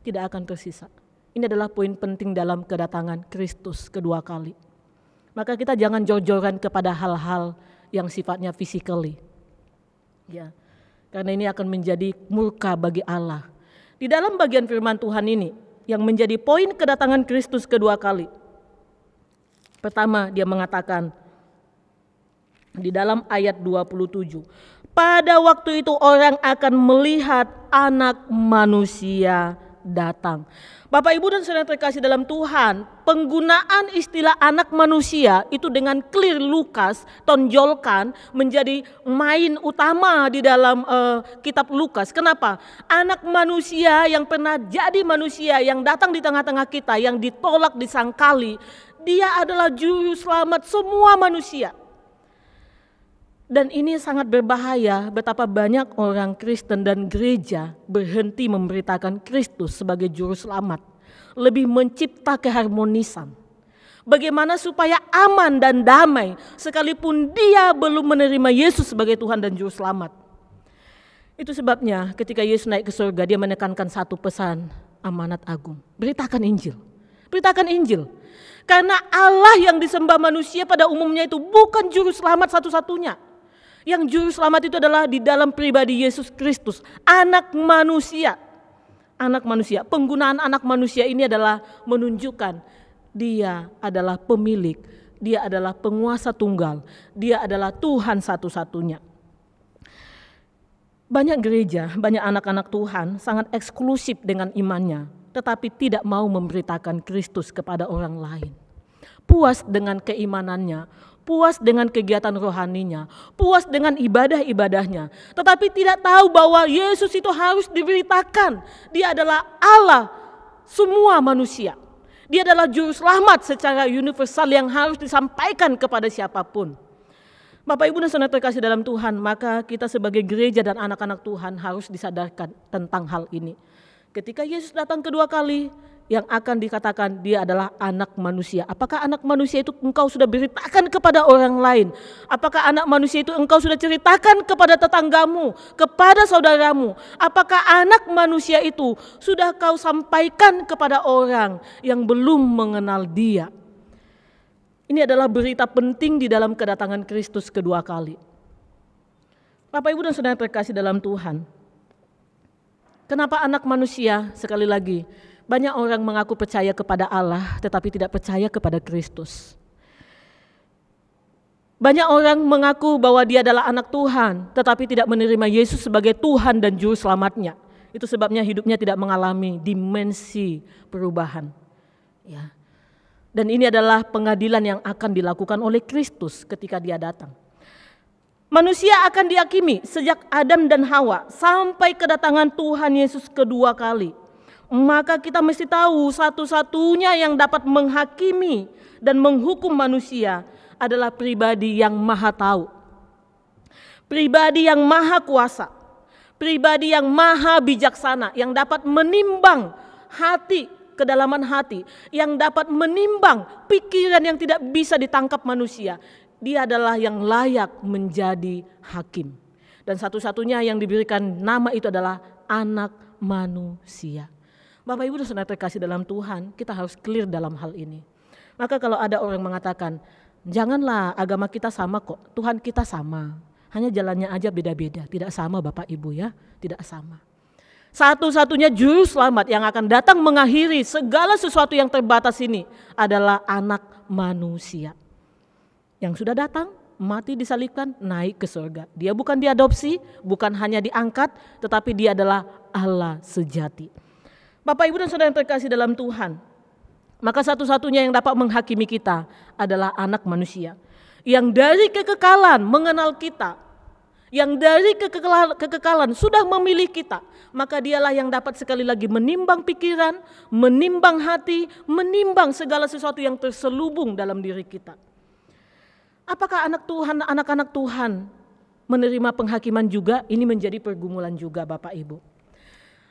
Tidak akan tersisa. Ini adalah poin penting dalam kedatangan Kristus kedua kali. Maka kita jangan jor-joran kepada hal-hal yang sifatnya physically. Ya. Karena ini akan menjadi murka bagi Allah. Di dalam bagian firman Tuhan ini yang menjadi poin kedatangan Kristus kedua kali. Pertama dia mengatakan di dalam ayat 27. Pada waktu itu orang akan melihat Anak Manusia datang. Bapak Ibu dan saudara terkasih dalam Tuhan, penggunaan istilah anak manusia itu dengan clear Lukas tonjolkan menjadi main utama di dalam kitab Lukas. Kenapa? Anak manusia yang pernah jadi manusia, yang datang di tengah-tengah kita, yang ditolak, disangkali, dia adalah juru selamat semua manusia. Dan ini sangat berbahaya betapa banyak orang Kristen dan gereja berhenti memberitakan Kristus sebagai juru selamat. Lebih mencipta keharmonisan. Bagaimana supaya aman dan damai sekalipun dia belum menerima Yesus sebagai Tuhan dan juru selamat. Itu sebabnya ketika Yesus naik ke surga dia menekankan satu pesan amanat agung. Beritakan Injil. Beritakan Injil. Karena Allah yang disembah manusia pada umumnya itu bukan juru selamat satu-satunya. Yang juru selamat itu adalah di dalam pribadi Yesus Kristus, anak manusia. Anak manusia, penggunaan anak manusia ini adalah menunjukkan dia adalah pemilik, dia adalah penguasa tunggal, dia adalah Tuhan satu-satunya. Banyak gereja, banyak anak-anak Tuhan sangat eksklusif dengan imannya, tetapi tidak mau memberitakan Kristus kepada orang lain. Puas dengan keimanannya, puas dengan kegiatan rohaninya, puas dengan ibadah-ibadahnya, tetapi tidak tahu bahwa Yesus itu harus diberitakan. Dia adalah Allah semua manusia. Dia adalah juru selamat secara universal yang harus disampaikan kepada siapapun. Bapak Ibu dan saudara terkasih dalam Tuhan, maka kita sebagai gereja dan anak-anak Tuhan harus disadarkan tentang hal ini. Ketika Yesus datang kedua kali, yang akan dikatakan dia adalah anak manusia. Apakah anak manusia itu engkau sudah beritakan kepada orang lain? Apakah anak manusia itu engkau sudah ceritakan kepada tetanggamu, kepada saudaramu? Apakah anak manusia itu sudah kau sampaikan kepada orang yang belum mengenal dia? Ini adalah berita penting di dalam kedatangan Kristus kedua kali. Bapak Ibu dan saudara terkasih dalam Tuhan. Kenapa anak manusia? Sekali lagi, banyak orang mengaku percaya kepada Allah tetapi tidak percaya kepada Kristus. Banyak orang mengaku bahwa dia adalah anak Tuhan tetapi tidak menerima Yesus sebagai Tuhan dan juru selamatnya. Itu sebabnya hidupnya tidak mengalami dimensi perubahan. Ya. Dan ini adalah pengadilan yang akan dilakukan oleh Kristus ketika dia datang. Manusia akan dihakimi sejak Adam dan Hawa sampai kedatangan Tuhan Yesus kedua kali. Maka kita mesti tahu satu-satunya yang dapat menghakimi dan menghukum manusia adalah pribadi yang maha tahu. Pribadi yang maha kuasa. Pribadi yang maha bijaksana, yang dapat menimbang hati, kedalaman hati, yang dapat menimbang pikiran yang tidak bisa ditangkap manusia. Dia adalah yang layak menjadi hakim. Dan satu-satunya yang diberikan nama itu adalah anak manusia. Bapak Ibu dan Saudara terkasih dalam Tuhan, kita harus clear dalam hal ini. Maka kalau ada orang mengatakan, janganlah agama kita sama kok, Tuhan kita sama. Hanya jalannya aja beda-beda, tidak sama Bapak Ibu ya, tidak sama. Satu-satunya juru selamat yang akan datang mengakhiri segala sesuatu yang terbatas ini adalah Anak Manusia. Yang sudah datang, mati disalibkan, naik ke surga. Dia bukan diadopsi, bukan hanya diangkat, tetapi dia adalah Allah sejati. Bapak Ibu dan Saudara yang terkasih dalam Tuhan, maka satu-satunya yang dapat menghakimi kita adalah Anak Manusia. Yang dari kekekalan mengenal kita, yang dari kekekalan sudah memilih kita, maka dialah yang dapat sekali lagi menimbang pikiran, menimbang hati, menimbang segala sesuatu yang terselubung dalam diri kita. Apakah anak-anak Tuhan menerima penghakiman juga? Ini menjadi pergumulan juga Bapak Ibu.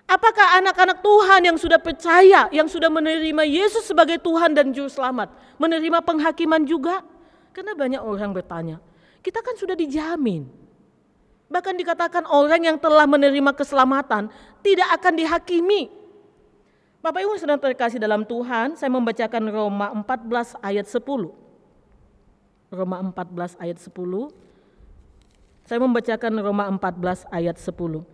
Apakah anak-anak Tuhan yang sudah percaya, yang sudah menerima Yesus sebagai Tuhan dan Juru Selamat, menerima penghakiman juga? Karena banyak orang bertanya, kita kan sudah dijamin. Bahkan dikatakan orang yang telah menerima keselamatan tidak akan dihakimi. Bapak Ibu sedang terkasih dalam Tuhan, saya membacakan Roma 14 ayat 10. Roma 14 ayat 10. Saya membacakan Roma 14 ayat 10.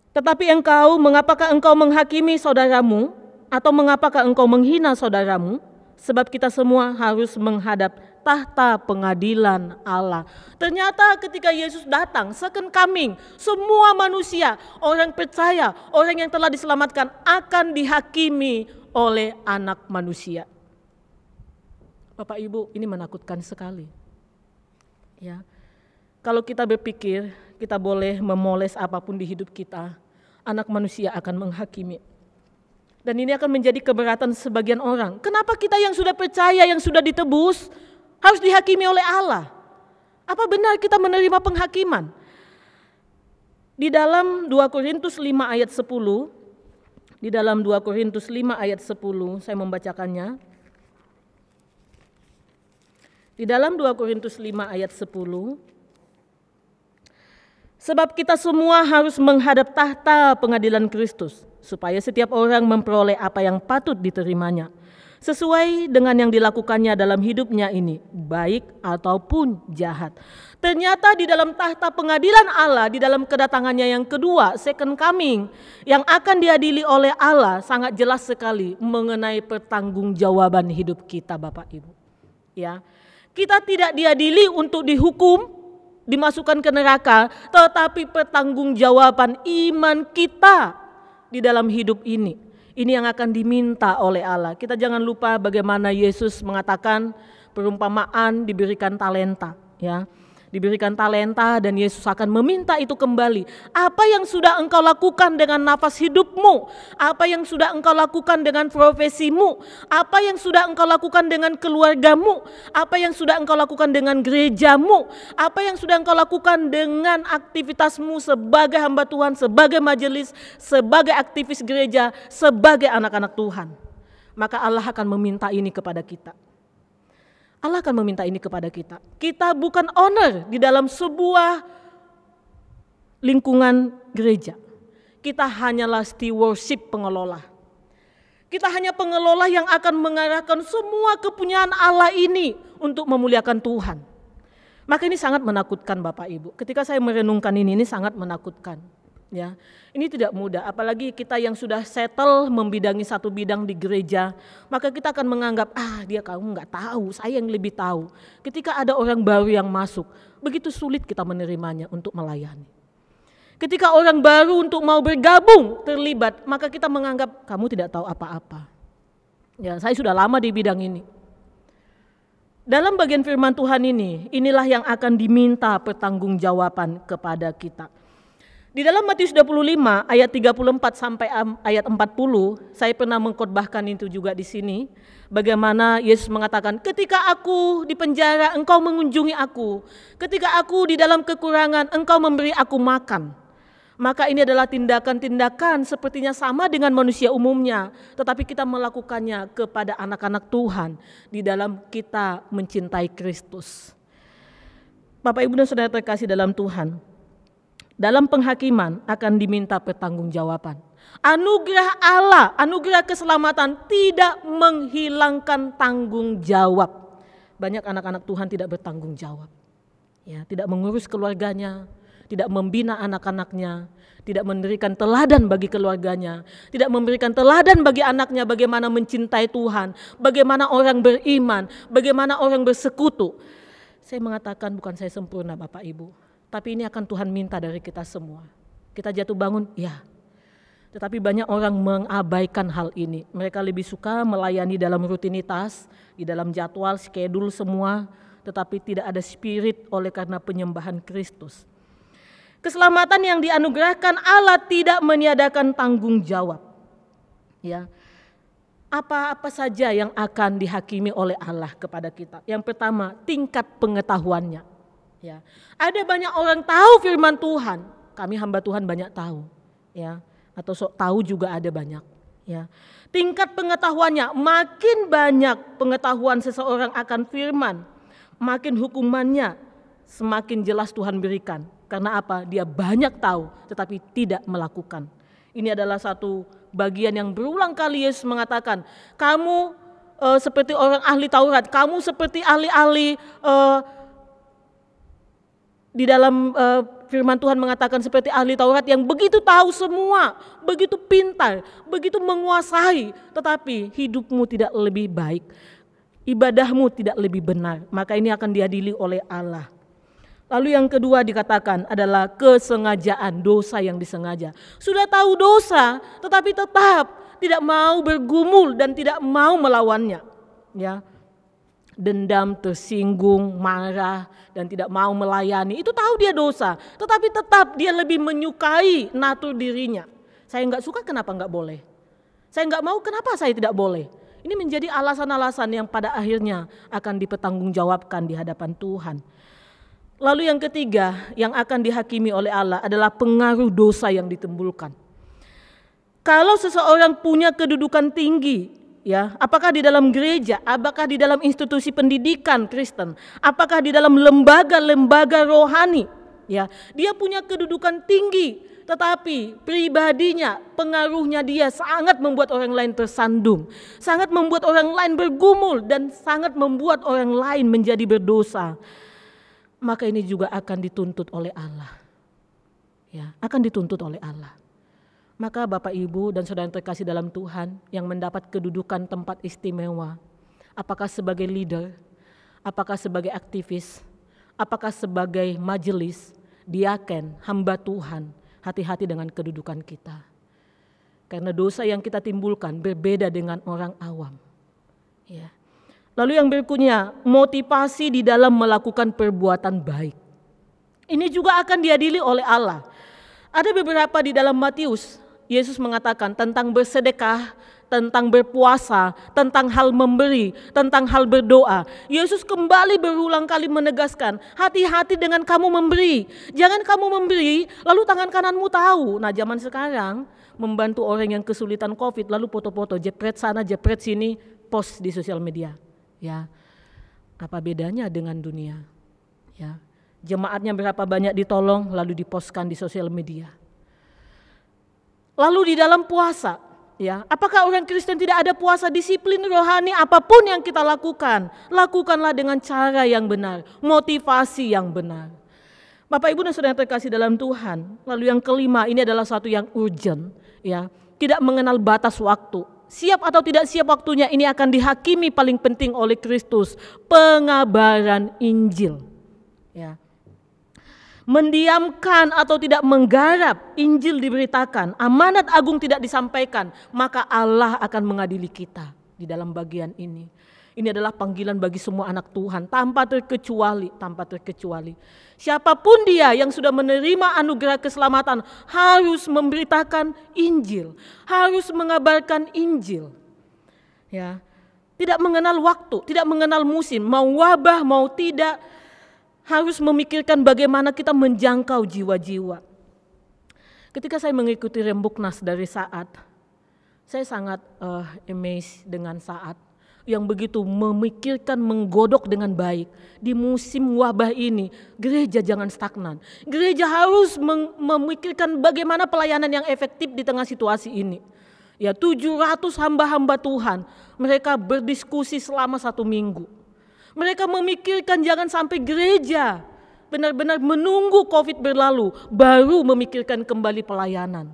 Tetapi mengapakah engkau menghakimi saudaramu, atau mengapakah engkau menghina saudaramu? Sebab kita semua harus menghadap tahta pengadilan Allah. Ternyata ketika Yesus datang, second coming, semua manusia, orang percaya, orang yang telah diselamatkan akan dihakimi oleh Anak Manusia. Bapak Ibu, ini menakutkan sekali. Ya. Kalau kita berpikir kita boleh memoles apapun di hidup kita, Anak Manusia akan menghakimi. Dan ini akan menjadi keberatan sebagian orang. Kenapa kita yang sudah percaya, yang sudah ditebus, harus dihakimi oleh Allah? Apa benar kita menerima penghakiman? Di dalam 2 Korintus 5 ayat 10, di dalam 2 Korintus 5 ayat 10, saya membacakannya. Di dalam 2 Korintus 5 ayat 10, sebab kita semua harus menghadap tahta pengadilan Kristus, supaya setiap orang memperoleh apa yang patut diterimanya, sesuai dengan yang dilakukannya dalam hidupnya ini, baik ataupun jahat. Ternyata di dalam tahta pengadilan Allah, di dalam kedatangannya yang kedua, second coming, yang akan diadili oleh Allah, sangat jelas sekali mengenai pertanggungjawaban hidup kita Bapak Ibu. Ya, kita tidak diadili untuk dihukum, dimasukkan ke neraka, tetapi pertanggungjawaban iman kita di dalam hidup ini yang akan diminta oleh Allah. Kita jangan lupa bagaimana Yesus mengatakan perumpamaan diberikan talenta, ya. Diberikan talenta dan Yesus akan meminta itu kembali. Apa yang sudah engkau lakukan dengan nafas hidupmu? Apa yang sudah engkau lakukan dengan profesimu? Apa yang sudah engkau lakukan dengan keluargamu? Apa yang sudah engkau lakukan dengan gerejamu? Apa yang sudah engkau lakukan dengan aktivitasmu sebagai hamba Tuhan, sebagai majelis, sebagai aktivis gereja, sebagai anak-anak Tuhan? Maka Allah akan meminta ini kepada kita. Allah akan meminta ini kepada kita. Kita bukan owner di dalam sebuah lingkungan gereja. Kita hanyalah stewardship, pengelola. Kita hanya pengelola yang akan mengarahkan semua kepunyaan Allah ini untuk memuliakan Tuhan. Maka ini sangat menakutkan Bapak Ibu. Ketika saya merenungkan ini sangat menakutkan. Ya, ini tidak mudah, apalagi kita yang sudah settle membidangi satu bidang di gereja, maka kita akan menganggap dia kamu nggak tahu, saya yang lebih tahu. Ketika ada orang baru yang masuk, begitu sulit kita menerimanya untuk melayani. Ketika orang baru untuk mau bergabung terlibat, maka kita menganggap kamu tidak tahu apa-apa. Ya, saya sudah lama di bidang ini. Dalam bagian firman Tuhan inilah yang akan diminta pertanggungjawaban kepada kita. Di dalam Matius 25 ayat 34 sampai ayat 40, saya pernah mengkhotbahkan itu juga di sini. Bagaimana Yesus mengatakan, ketika aku di penjara engkau mengunjungi aku. Ketika aku di dalam kekurangan engkau memberi aku makan. Maka ini adalah tindakan-tindakan sepertinya sama dengan manusia umumnya. Tetapi kita melakukannya kepada anak-anak Tuhan di dalam kita mencintai Kristus. Bapak Ibu dan Saudara terkasih dalam Tuhan. dalam penghakiman akan diminta pertanggungjawaban. Anugerah Allah, anugerah keselamatan tidak menghilangkan tanggung jawab. Banyak anak-anak Tuhan tidak bertanggung jawab. Ya, tidak mengurus keluarganya, tidak membina anak-anaknya, tidak memberikan teladan bagi keluarganya, tidak memberikan teladan bagi anaknya bagaimana mencintai Tuhan, bagaimana orang beriman, bagaimana orang bersekutu. Saya mengatakan bukan saya sempurna Bapak Ibu, tapi ini akan Tuhan minta dari kita semua. Kita jatuh bangun, ya. Tetapi banyak orang mengabaikan hal ini. Mereka lebih suka melayani dalam rutinitas, di dalam jadwal, schedule semua, tetapi tidak ada spirit oleh karena penyembahan Kristus. Keselamatan yang dianugerahkan Allah tidak meniadakan tanggung jawab. Ya. Apa-apa saja yang akan dihakimi oleh Allah kepada kita. Yang pertama, tingkat pengetahuannya. Ya. Ada banyak orang tahu firman Tuhan. Kami hamba Tuhan banyak tahu. Ya. Atau sok tahu juga ada banyak. Ya. Tingkat pengetahuannya, makin banyak pengetahuan seseorang akan firman, makin hukumannya semakin jelas Tuhan berikan. Karena apa? Dia banyak tahu tetapi tidak melakukan. Ini adalah satu bagian yang berulang kali Yesus mengatakan, kamu seperti orang ahli Taurat, kamu seperti ahli-ahli di dalam firman Tuhan mengatakan seperti ahli Taurat yang begitu tahu semua, begitu pintar, begitu menguasai, tetapi hidupmu tidak lebih baik, ibadahmu tidak lebih benar, maka ini akan diadili oleh Allah. Lalu yang kedua dikatakan adalah kesengajaan, dosa yang disengaja. Sudah tahu dosa, tetapi tetap tidak mau bergumul dan tidak mau melawannya. Ya, dendam, tersinggung, marah, dan tidak mau melayani. Itu tahu dia dosa, tetapi tetap dia lebih menyukai natur dirinya. Saya nggak suka, kenapa nggak boleh? Saya nggak mau, kenapa saya tidak boleh? Ini menjadi alasan-alasan yang pada akhirnya akan dipertanggungjawabkan di hadapan Tuhan. Lalu yang ketiga yang akan dihakimi oleh Allah adalah pengaruh dosa yang ditimbulkan. Kalau seseorang punya kedudukan tinggi, ya, apakah di dalam gereja, apakah di dalam institusi pendidikan Kristen, apakah di dalam lembaga-lembaga rohani, ya, dia punya kedudukan tinggi, tetapi pribadinya, pengaruhnya dia sangat membuat orang lain tersandung, sangat membuat orang lain bergumul dan sangat membuat orang lain menjadi berdosa. Maka ini juga akan dituntut oleh Allah. Ya, akan dituntut oleh Allah. Maka Bapak Ibu dan saudara yang terkasih dalam Tuhan yang mendapat kedudukan tempat istimewa, apakah sebagai leader, apakah sebagai aktivis, apakah sebagai majelis, diaken, hamba Tuhan, hati-hati dengan kedudukan kita. Karena dosa yang kita timbulkan berbeda dengan orang awam. Ya. Lalu yang berikutnya, motivasi di dalam melakukan perbuatan baik. Ini juga akan diadili oleh Allah. Ada beberapa di dalam Matius, Yesus mengatakan tentang bersedekah, tentang berpuasa, tentang hal memberi, tentang hal berdoa. Yesus kembali berulang kali menegaskan, hati-hati dengan kamu memberi. Jangan kamu memberi, lalu tangan kananmu tahu. Nah, zaman sekarang membantu orang yang kesulitan COVID, lalu foto-foto, jepret sana, jepret sini, post di sosial media. Ya, apa bedanya dengan dunia? Ya, jemaatnya berapa banyak ditolong lalu dipostkan di sosial media. Lalu di dalam puasa, ya, apakah orang Kristen tidak ada puasa? Disiplin rohani apapun yang kita lakukan, lakukanlah dengan cara yang benar, motivasi yang benar. Bapak Ibu dan saudara yang terkasih dalam Tuhan. Lalu yang kelima, ini adalah satu yang urgent, ya, tidak mengenal batas waktu. Siap atau tidak siap waktunya, ini akan dihakimi paling penting oleh Kristus, pengabaran Injil. Ya. Mendiamkan atau tidak menggarap, Injil diberitakan, amanat agung tidak disampaikan, maka Allah akan mengadili kita di dalam bagian ini. Ini adalah panggilan bagi semua anak Tuhan tanpa terkecuali. Siapapun dia yang sudah menerima anugerah keselamatan harus memberitakan Injil, harus mengabarkan Injil. Ya. Tidak mengenal waktu, tidak mengenal musim, mau wabah mau tidak, harus memikirkan bagaimana kita menjangkau jiwa-jiwa. Ketika saya mengikuti Rembuknas dari Saat, saya sangat amazed dengan Saat. yang begitu memikirkan, menggodok dengan baik. Di musim wabah ini, gereja jangan stagnan. Gereja harus memikirkan bagaimana pelayanan yang efektif di tengah situasi ini. Ya, 700 hamba-hamba Tuhan, mereka berdiskusi selama 1 minggu. Mereka memikirkan jangan sampai gereja benar-benar menunggu COVID berlalu, baru memikirkan kembali pelayanan.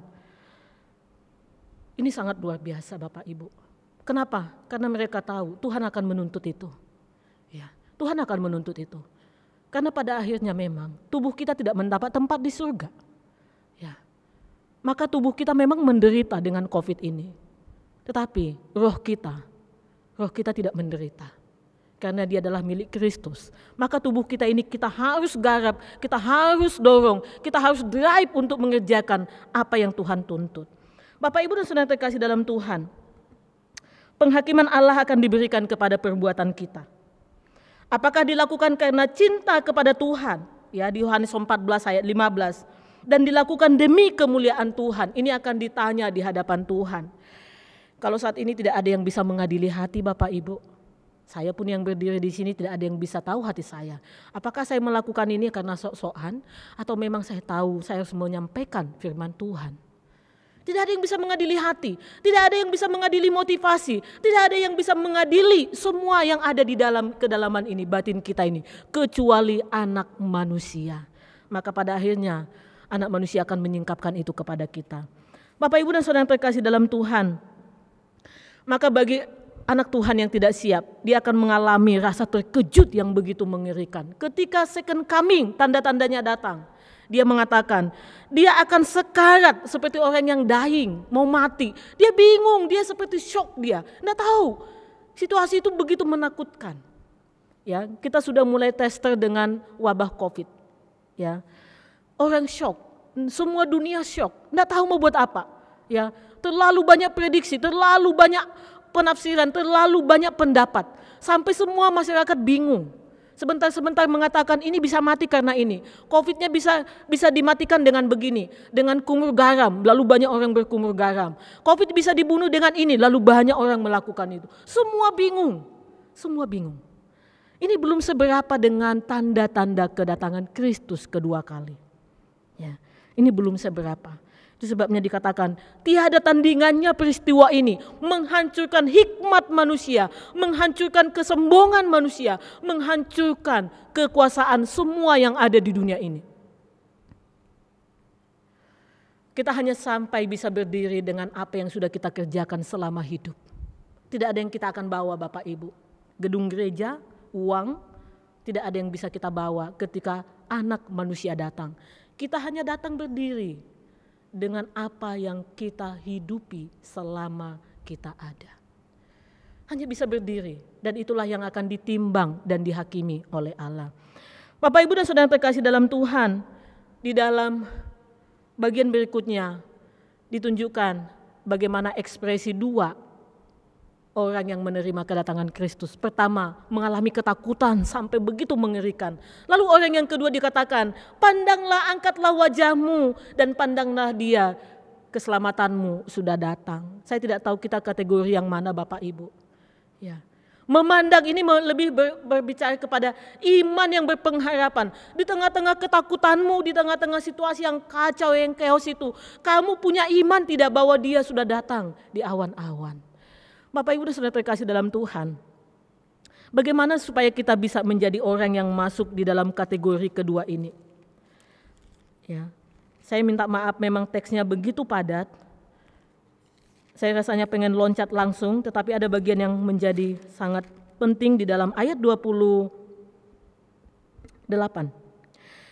Ini sangat luar biasa Bapak Ibu. Kenapa? Karena mereka tahu Tuhan akan menuntut itu. Ya, Tuhan akan menuntut itu. Karena pada akhirnya memang tubuh kita tidak mendapat tempat di surga. Ya. Maka tubuh kita memang menderita dengan COVID ini. Tetapi roh kita tidak menderita. Karena dia adalah milik Kristus. Maka tubuh kita ini kita harus garap, kita harus dorong, kita harus drive untuk mengerjakan apa yang Tuhan tuntut. Bapak Ibu dan Saudara terkasih dalam Tuhan, penghakiman Allah akan diberikan kepada perbuatan kita. Apakah dilakukan karena cinta kepada Tuhan? Ya, di Yohanes 14 ayat 15. Dan dilakukan demi kemuliaan Tuhan. Ini akan ditanya di hadapan Tuhan. Kalau saat ini tidak ada yang bisa mengadili hati Bapak Ibu, saya pun yang berdiri di sini tidak ada yang bisa tahu hati saya. Apakah saya melakukan ini karena sok-sokan atau memang saya tahu saya harus menyampaikan firman Tuhan? Tidak ada yang bisa mengadili hati, tidak ada yang bisa mengadili motivasi, tidak ada yang bisa mengadili semua yang ada di dalam kedalaman ini, batin kita ini, kecuali anak manusia. Maka pada akhirnya anak manusia akan menyingkapkan itu kepada kita. Bapak Ibu dan Saudara yang terkasih dalam Tuhan, maka bagi anak Tuhan yang tidak siap, dia akan mengalami rasa terkejut yang begitu mengerikan. Ketika second coming, tanda-tandanya datang. Dia mengatakan, dia akan sekarat seperti orang yang dying, mau mati. Dia bingung, dia seperti shock dia. Nggak tahu, situasi itu begitu menakutkan. Ya, kita sudah mulai tester dengan wabah COVID. Ya, orang shock, semua dunia shock, nggak tahu mau buat apa. Ya, terlalu banyak prediksi, terlalu banyak penafsiran, terlalu banyak pendapat. Sampai semua masyarakat bingung. Sebentar-sebentar mengatakan ini bisa mati karena ini. COVID-nya bisa dimatikan dengan begini, dengan kumur garam, lalu banyak orang berkumur garam. COVID bisa dibunuh dengan ini, lalu banyak orang melakukan itu. Semua bingung, semua bingung. Ini belum seberapa dengan tanda-tanda kedatangan Kristus kedua kali. Ya, ini belum seberapa. Itu sebabnya dikatakan tiada tandingannya peristiwa ini, menghancurkan hikmat manusia, menghancurkan kesombongan manusia, menghancurkan kekuasaan semua yang ada di dunia ini. Kita hanya sampai bisa berdiri dengan apa yang sudah kita kerjakan selama hidup. Tidak ada yang kita akan bawa Bapak Ibu. Gedung gereja, uang, tidak ada yang bisa kita bawa ketika anak manusia datang. Kita hanya datang berdiri dengan apa yang kita hidupi selama kita ada. Hanya bisa berdiri, dan itulah yang akan ditimbang dan dihakimi oleh Allah. Bapak Ibu dan Saudara terkasih dalam Tuhan, di dalam bagian berikutnya ditunjukkan bagaimana ekspresi dua orang yang menerima kedatangan Kristus. Pertama, mengalami ketakutan sampai begitu mengerikan. Lalu orang yang kedua dikatakan, pandanglah, angkatlah wajahmu dan pandanglah dia, keselamatanmu sudah datang. Saya tidak tahu kita kategori yang mana Bapak Ibu. Ya. Memandang ini lebih berbicara kepada iman yang berpengharapan. Di tengah-tengah ketakutanmu, di tengah-tengah situasi yang kacau, yang chaos itu, kamu punya iman tidak bahwa dia sudah datang di awan-awan. Bapak Ibu dan Saudara terkasih dalam Tuhan, bagaimana supaya kita bisa menjadi orang yang masuk di dalam kategori kedua ini? Ya, saya minta maaf memang teksnya begitu padat. Saya rasanya pengen loncat langsung, tetapi ada bagian yang menjadi sangat penting di dalam ayat 28.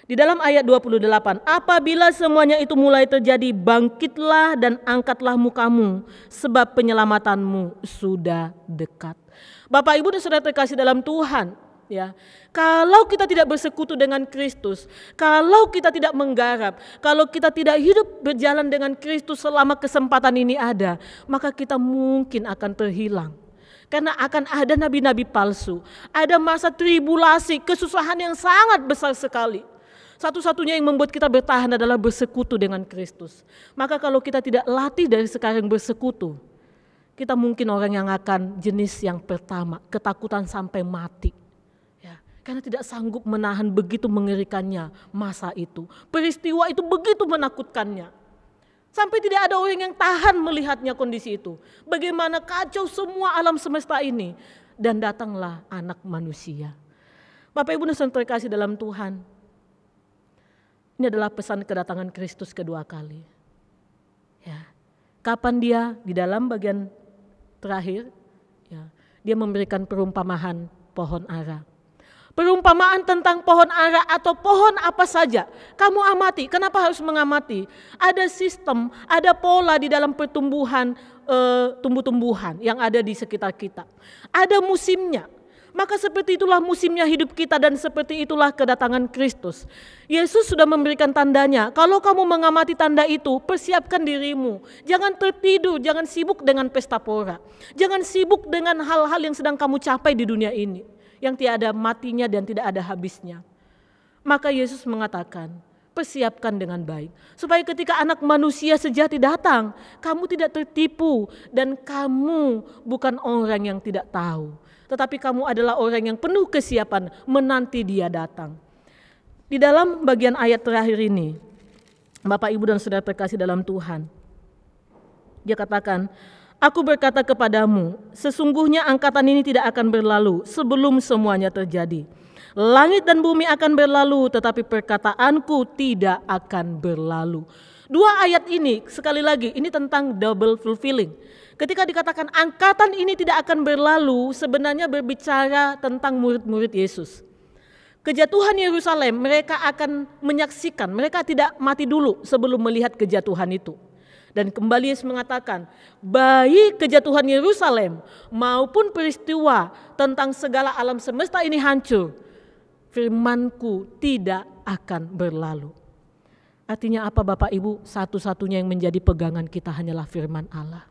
Di dalam ayat 28, apabila semuanya itu mulai terjadi, bangkitlah dan angkatlah mukamu, sebab penyelamatanmu sudah dekat. Bapak Ibu dan Saudara terkasih dalam Tuhan, ya, kalau kita tidak bersekutu dengan Kristus, kalau kita tidak menggarap, kalau kita tidak hidup berjalan dengan Kristus selama kesempatan ini ada, maka kita mungkin akan terhilang. Karena akan ada nabi-nabi palsu, ada masa tribulasi, kesusahan yang sangat besar sekali. Satu-satunya yang membuat kita bertahan adalah bersekutu dengan Kristus. Maka kalau kita tidak latih dari sekarang bersekutu, Kita mungkin orang yang akan jenis yang pertama, ketakutan sampai mati. Ya, karena tidak sanggup menahan begitu mengerikannya masa itu. Peristiwa itu begitu menakutkannya. Sampai tidak ada orang yang tahan melihatnya kondisi itu. Bagaimana kacau semua alam semesta ini. Dan datanglah Anak Manusia. Bapak Ibu yang terkasih dalam Tuhan. Ini adalah pesan kedatangan Kristus kedua kali. Ya. Kapan dia di dalam bagian terakhir, ya, dia memberikan perumpamaan pohon ara. Perumpamaan tentang pohon ara atau pohon apa saja. Kamu amati, kenapa harus mengamati? Ada sistem, ada pola di dalam pertumbuhan tumbuh-tumbuhan yang ada di sekitar kita. Ada musimnya. Maka seperti itulah musimnya hidup kita dan seperti itulah kedatangan Kristus. Yesus sudah memberikan tandanya. Kalau kamu mengamati tanda itu, persiapkan dirimu. Jangan tertidur, jangan sibuk dengan pesta pora. Jangan sibuk dengan hal-hal yang sedang kamu capai di dunia ini. Yang tiada matinya dan tidak ada habisnya. Maka Yesus mengatakan, persiapkan dengan baik. Supaya ketika Anak Manusia sejati datang, kamu tidak tertipu dan kamu bukan orang yang tidak tahu. Tetapi kamu adalah orang yang penuh kesiapan menanti dia datang. Di dalam bagian ayat terakhir ini, Bapak, Ibu dan Saudara terkasih dalam Tuhan, dia katakan, aku berkata kepadamu, sesungguhnya angkatan ini tidak akan berlalu sebelum semuanya terjadi. Langit dan bumi akan berlalu, tetapi perkataanku tidak akan berlalu. Dua ayat ini, sekali lagi, ini tentang double fulfilling. Ketika dikatakan angkatan ini tidak akan berlalu, sebenarnya berbicara tentang murid-murid Yesus. Kejatuhan Yerusalem, mereka akan menyaksikan, mereka tidak mati dulu sebelum melihat kejatuhan itu. Dan kembali Yesus mengatakan, baik kejatuhan Yerusalem maupun peristiwa tentang segala alam semesta ini hancur, firmanku tidak akan berlalu. Artinya apa Bapak Ibu? Satu-satunya yang menjadi pegangan kita hanyalah firman Allah.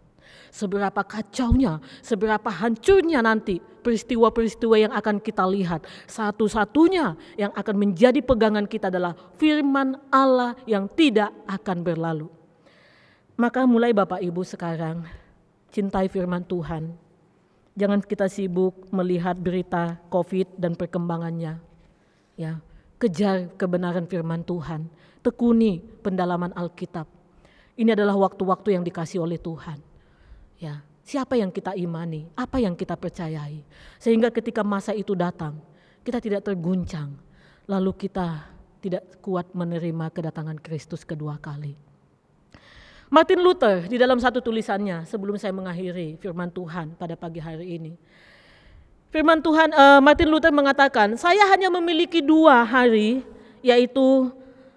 Seberapa kacaunya, seberapa hancurnya nanti peristiwa-peristiwa yang akan kita lihat. Satu-satunya yang akan menjadi pegangan kita adalah firman Allah yang tidak akan berlalu. Maka mulai Bapak Ibu sekarang, cintai firman Tuhan. Jangan kita sibuk melihat berita COVID dan perkembangannya. Ya, kejar kebenaran firman Tuhan. Tekuni pendalaman Alkitab. Ini adalah waktu-waktu yang dikasih oleh Tuhan. Ya, siapa yang kita imani, apa yang kita percayai, sehingga ketika masa itu datang, kita tidak terguncang, lalu kita tidak kuat menerima kedatangan Kristus kedua kali. Martin Luther di dalam satu tulisannya, sebelum saya mengakhiri firman Tuhan pada pagi hari ini, firman Tuhan, Martin Luther mengatakan, saya hanya memiliki 2 hari, yaitu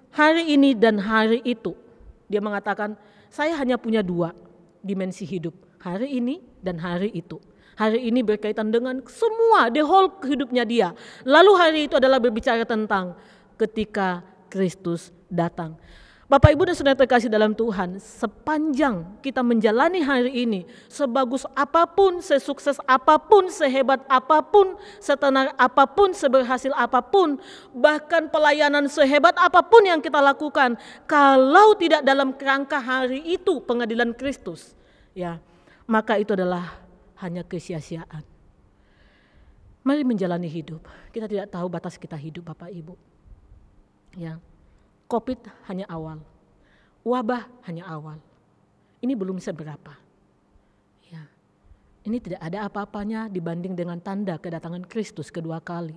hari ini dan hari itu. Dia mengatakan, saya hanya punya 2 dimensi hidup. Hari ini dan hari itu. Hari ini berkaitan dengan semua, the whole hidupnya dia. Lalu hari itu adalah berbicara tentang ketika Kristus datang. Bapak Ibu dan Saudara terkasih dalam Tuhan, sepanjang kita menjalani hari ini, sebagus apapun, sesukses apapun, sehebat apapun, setenar apapun, seberhasil apapun, bahkan pelayanan sehebat apapun yang kita lakukan, kalau tidak dalam kerangka hari itu pengadilan Kristus, ya, maka itu adalah hanya kesia-siaan. Mari menjalani hidup. Kita tidak tahu batas kita hidup, Bapak Ibu. Ya, COVID hanya awal, wabah hanya awal. Ini belum seberapa. Ya, ini tidak ada apa-apanya dibanding dengan tanda kedatangan Kristus kedua kali.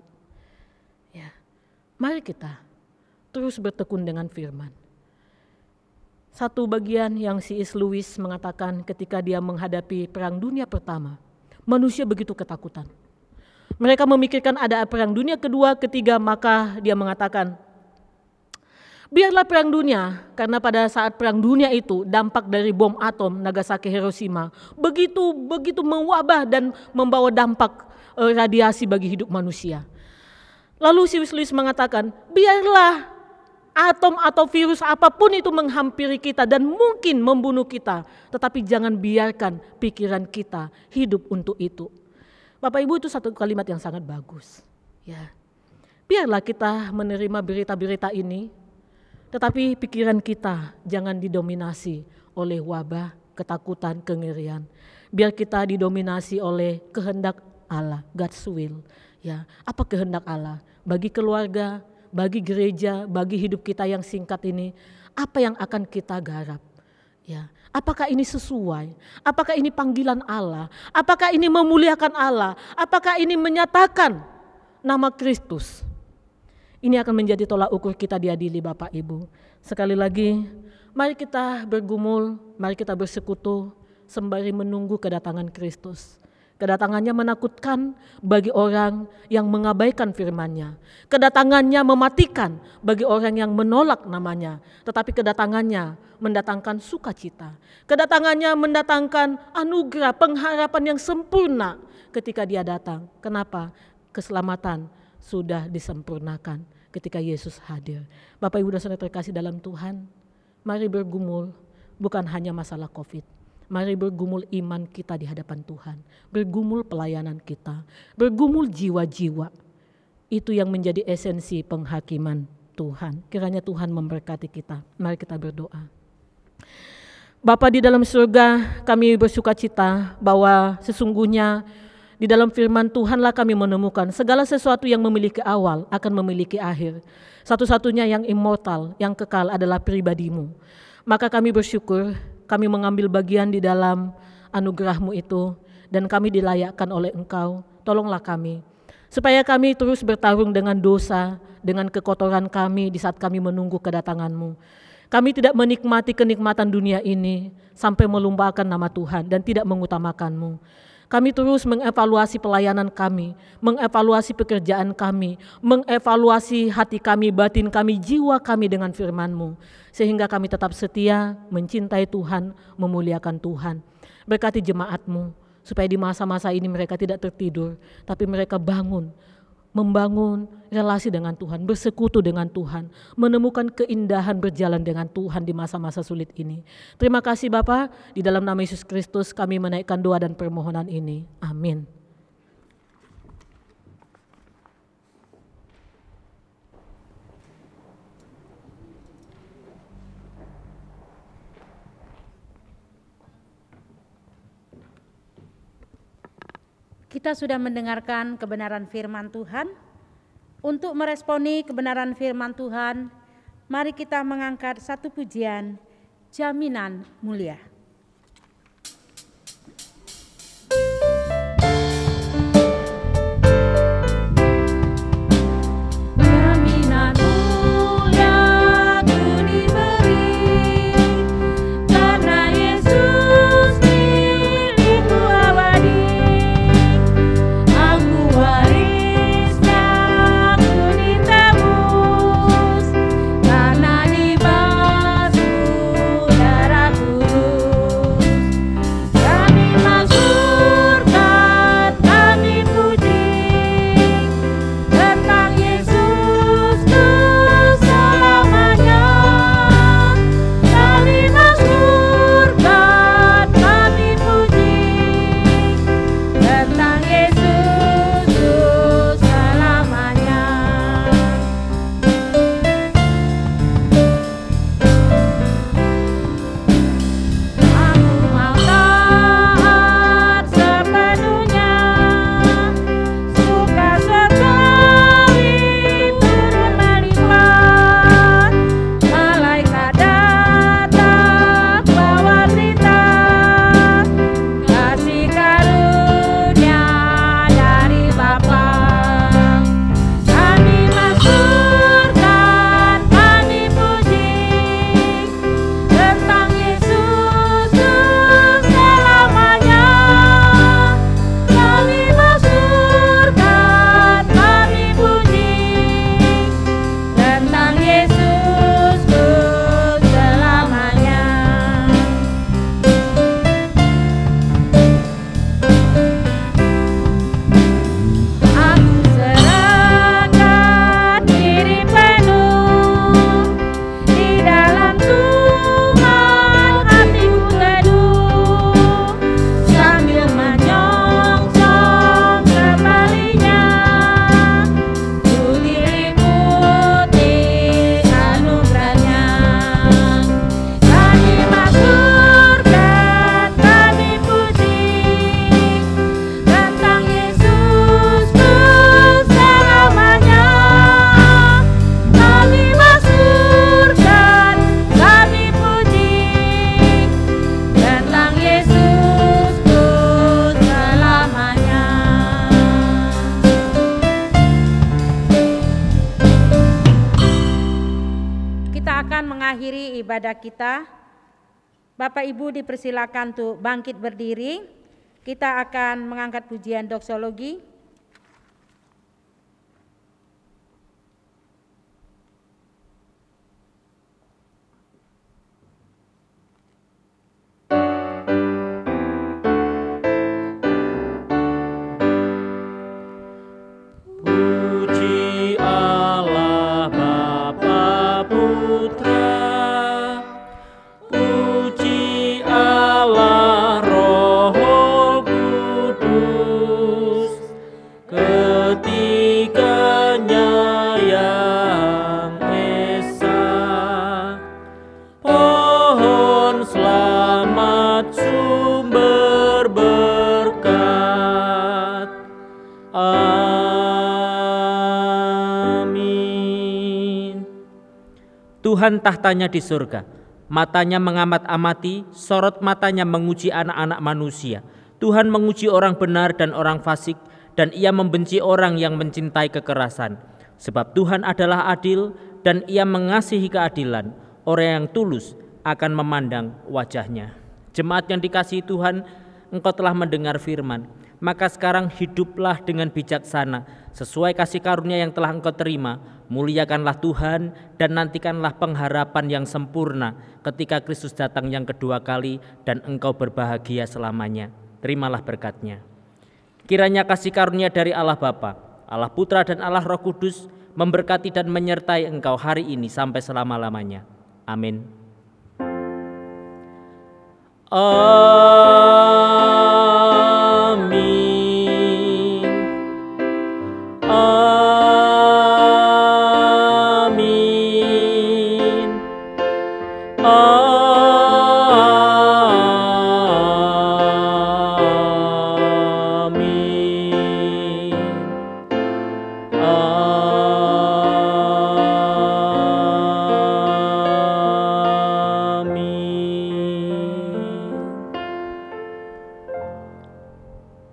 Ya, mari kita terus bertekun dengan firman. Satu bagian yang C.S. Lewis mengatakan ketika dia menghadapi Perang Dunia Pertama, manusia begitu ketakutan. Mereka memikirkan ada Perang Dunia Kedua, Ketiga, maka dia mengatakan, biarlah perang dunia, karena pada saat perang dunia itu dampak dari bom atom Nagasaki Hiroshima begitu mewabah dan membawa dampak radiasi bagi hidup manusia. Lalu C.S. Lewis mengatakan, biarlah atom atau virus apapun itu menghampiri kita dan mungkin membunuh kita, tetapi jangan biarkan pikiran kita hidup untuk itu. Bapak Ibu, itu satu kalimat yang sangat bagus. Ya, biarlah kita menerima berita-berita ini, tetapi pikiran kita jangan didominasi oleh wabah, ketakutan, kengerian. Biar kita didominasi oleh kehendak Allah, God's will. Ya, apa kehendak Allah bagi keluarga, bagi gereja, bagi hidup kita yang singkat ini? Apa yang akan kita garap? Ya, apakah ini sesuai? Apakah ini panggilan Allah? Apakah ini memuliakan Allah? Apakah ini menyatakan nama Kristus? Ini akan menjadi tolak ukur kita diadili Bapak Ibu. Sekali lagi, mari kita bergumul, mari kita bersekutu sembari menunggu kedatangan Kristus. Kedatangannya menakutkan bagi orang yang mengabaikan firman-Nya. Kedatangannya mematikan bagi orang yang menolak namanya. Tetapi kedatangannya mendatangkan sukacita. Kedatangannya mendatangkan anugerah, pengharapan yang sempurna ketika Dia datang. Kenapa? Keselamatan sudah disempurnakan ketika Yesus hadir. Bapak Ibu dan Saudara terkasih dalam Tuhan, mari bergumul bukan hanya masalah COVID. Mari bergumul iman kita di hadapan Tuhan, bergumul pelayanan kita, bergumul jiwa-jiwa. Itu yang menjadi esensi penghakiman Tuhan. Kiranya Tuhan memberkati kita. Mari kita berdoa. Bapa di dalam surga, kami bersukacita bahwa sesungguhnya di dalam firman Tuhanlah kami menemukan segala sesuatu yang memiliki awal akan memiliki akhir. Satu-satunya yang immortal, yang kekal adalah pribadi-Mu. Maka kami bersyukur, kami mengambil bagian di dalam anugerah-Mu itu, dan kami dilayakkan oleh Engkau. Tolonglah kami, supaya kami terus bertarung dengan dosa, dengan kekotoran kami di saat kami menunggu kedatangan-Mu. Kami tidak menikmati kenikmatan dunia ini sampai melupakan nama Tuhan dan tidak mengutamakan-Mu. Kami terus mengevaluasi pelayanan kami, mengevaluasi pekerjaan kami, mengevaluasi hati kami, batin kami, jiwa kami dengan firman-Mu. Sehingga kami tetap setia, mencintai Tuhan, memuliakan Tuhan. Berkati jemaat-Mu, supaya di masa-masa ini mereka tidak tertidur, tapi mereka bangun, membangun relasi dengan Tuhan, bersekutu dengan Tuhan, menemukan keindahan berjalan dengan Tuhan di masa-masa sulit ini. Terima kasih Bapa, di dalam nama Yesus Kristus kami menaikkan doa dan permohonan ini. Amin. Kita sudah mendengarkan kebenaran firman Tuhan. Untuk meresponi kebenaran firman Tuhan, mari kita mengangkat satu pujian, Jaminan Mulia. Karena dibasuh darah Kudus. mengakhiri ibadah kita. Bapak Ibu dipersilakan untuk bangkit berdiri. Kita akan mengangkat pujian doksologi. Tuhan tahtanya di surga, matanya mengamat-amati, sorot matanya menguji anak-anak manusia. Tuhan menguji orang benar dan orang fasik, dan ia membenci orang yang mencintai kekerasan. Sebab Tuhan adalah adil dan ia mengasihi keadilan. Orang yang tulus akan memandang wajahnya. Jemaat yang dikasihi Tuhan, engkau telah mendengar firman. Maka sekarang hiduplah dengan bijaksana, sesuai kasih karunia yang telah engkau terima. Muliakanlah Tuhan dan nantikanlah pengharapan yang sempurna ketika Kristus datang yang kedua kali dan engkau berbahagia selamanya. Terimalah berkat-Nya. Kiranya kasih karunia dari Allah Bapa, Allah Putra dan Allah Roh Kudus memberkati dan menyertai engkau hari ini sampai selama-lamanya. Amin.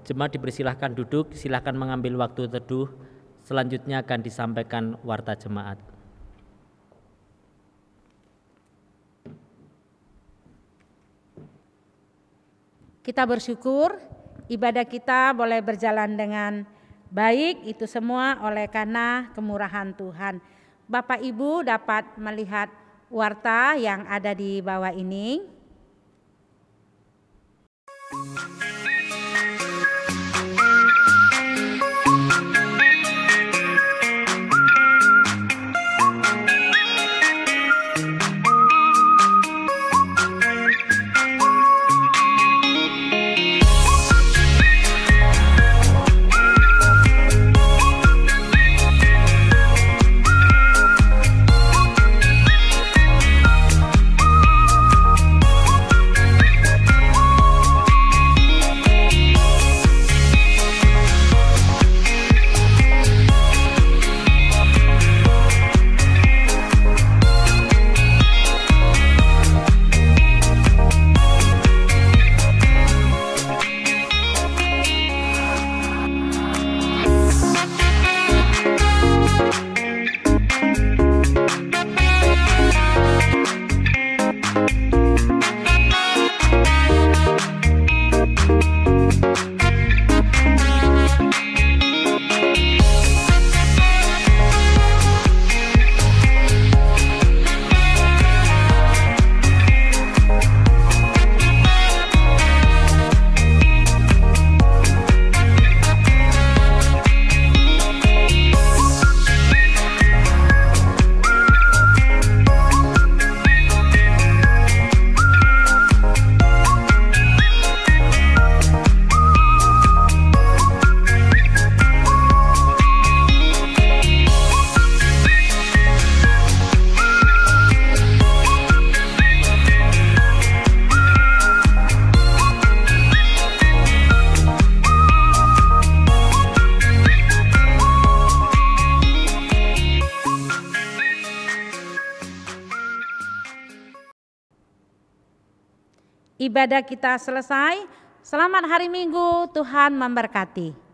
Jemaat dipersilahkan duduk, silahkan mengambil waktu teduh. Selanjutnya akan disampaikan warta jemaat. Kita bersyukur ibadah kita boleh berjalan dengan baik, itu semua oleh karena kemurahan Tuhan. Bapak Ibu dapat melihat warta yang ada di bawah ini. Ibadah kita selesai. Selamat hari Minggu, Tuhan memberkati.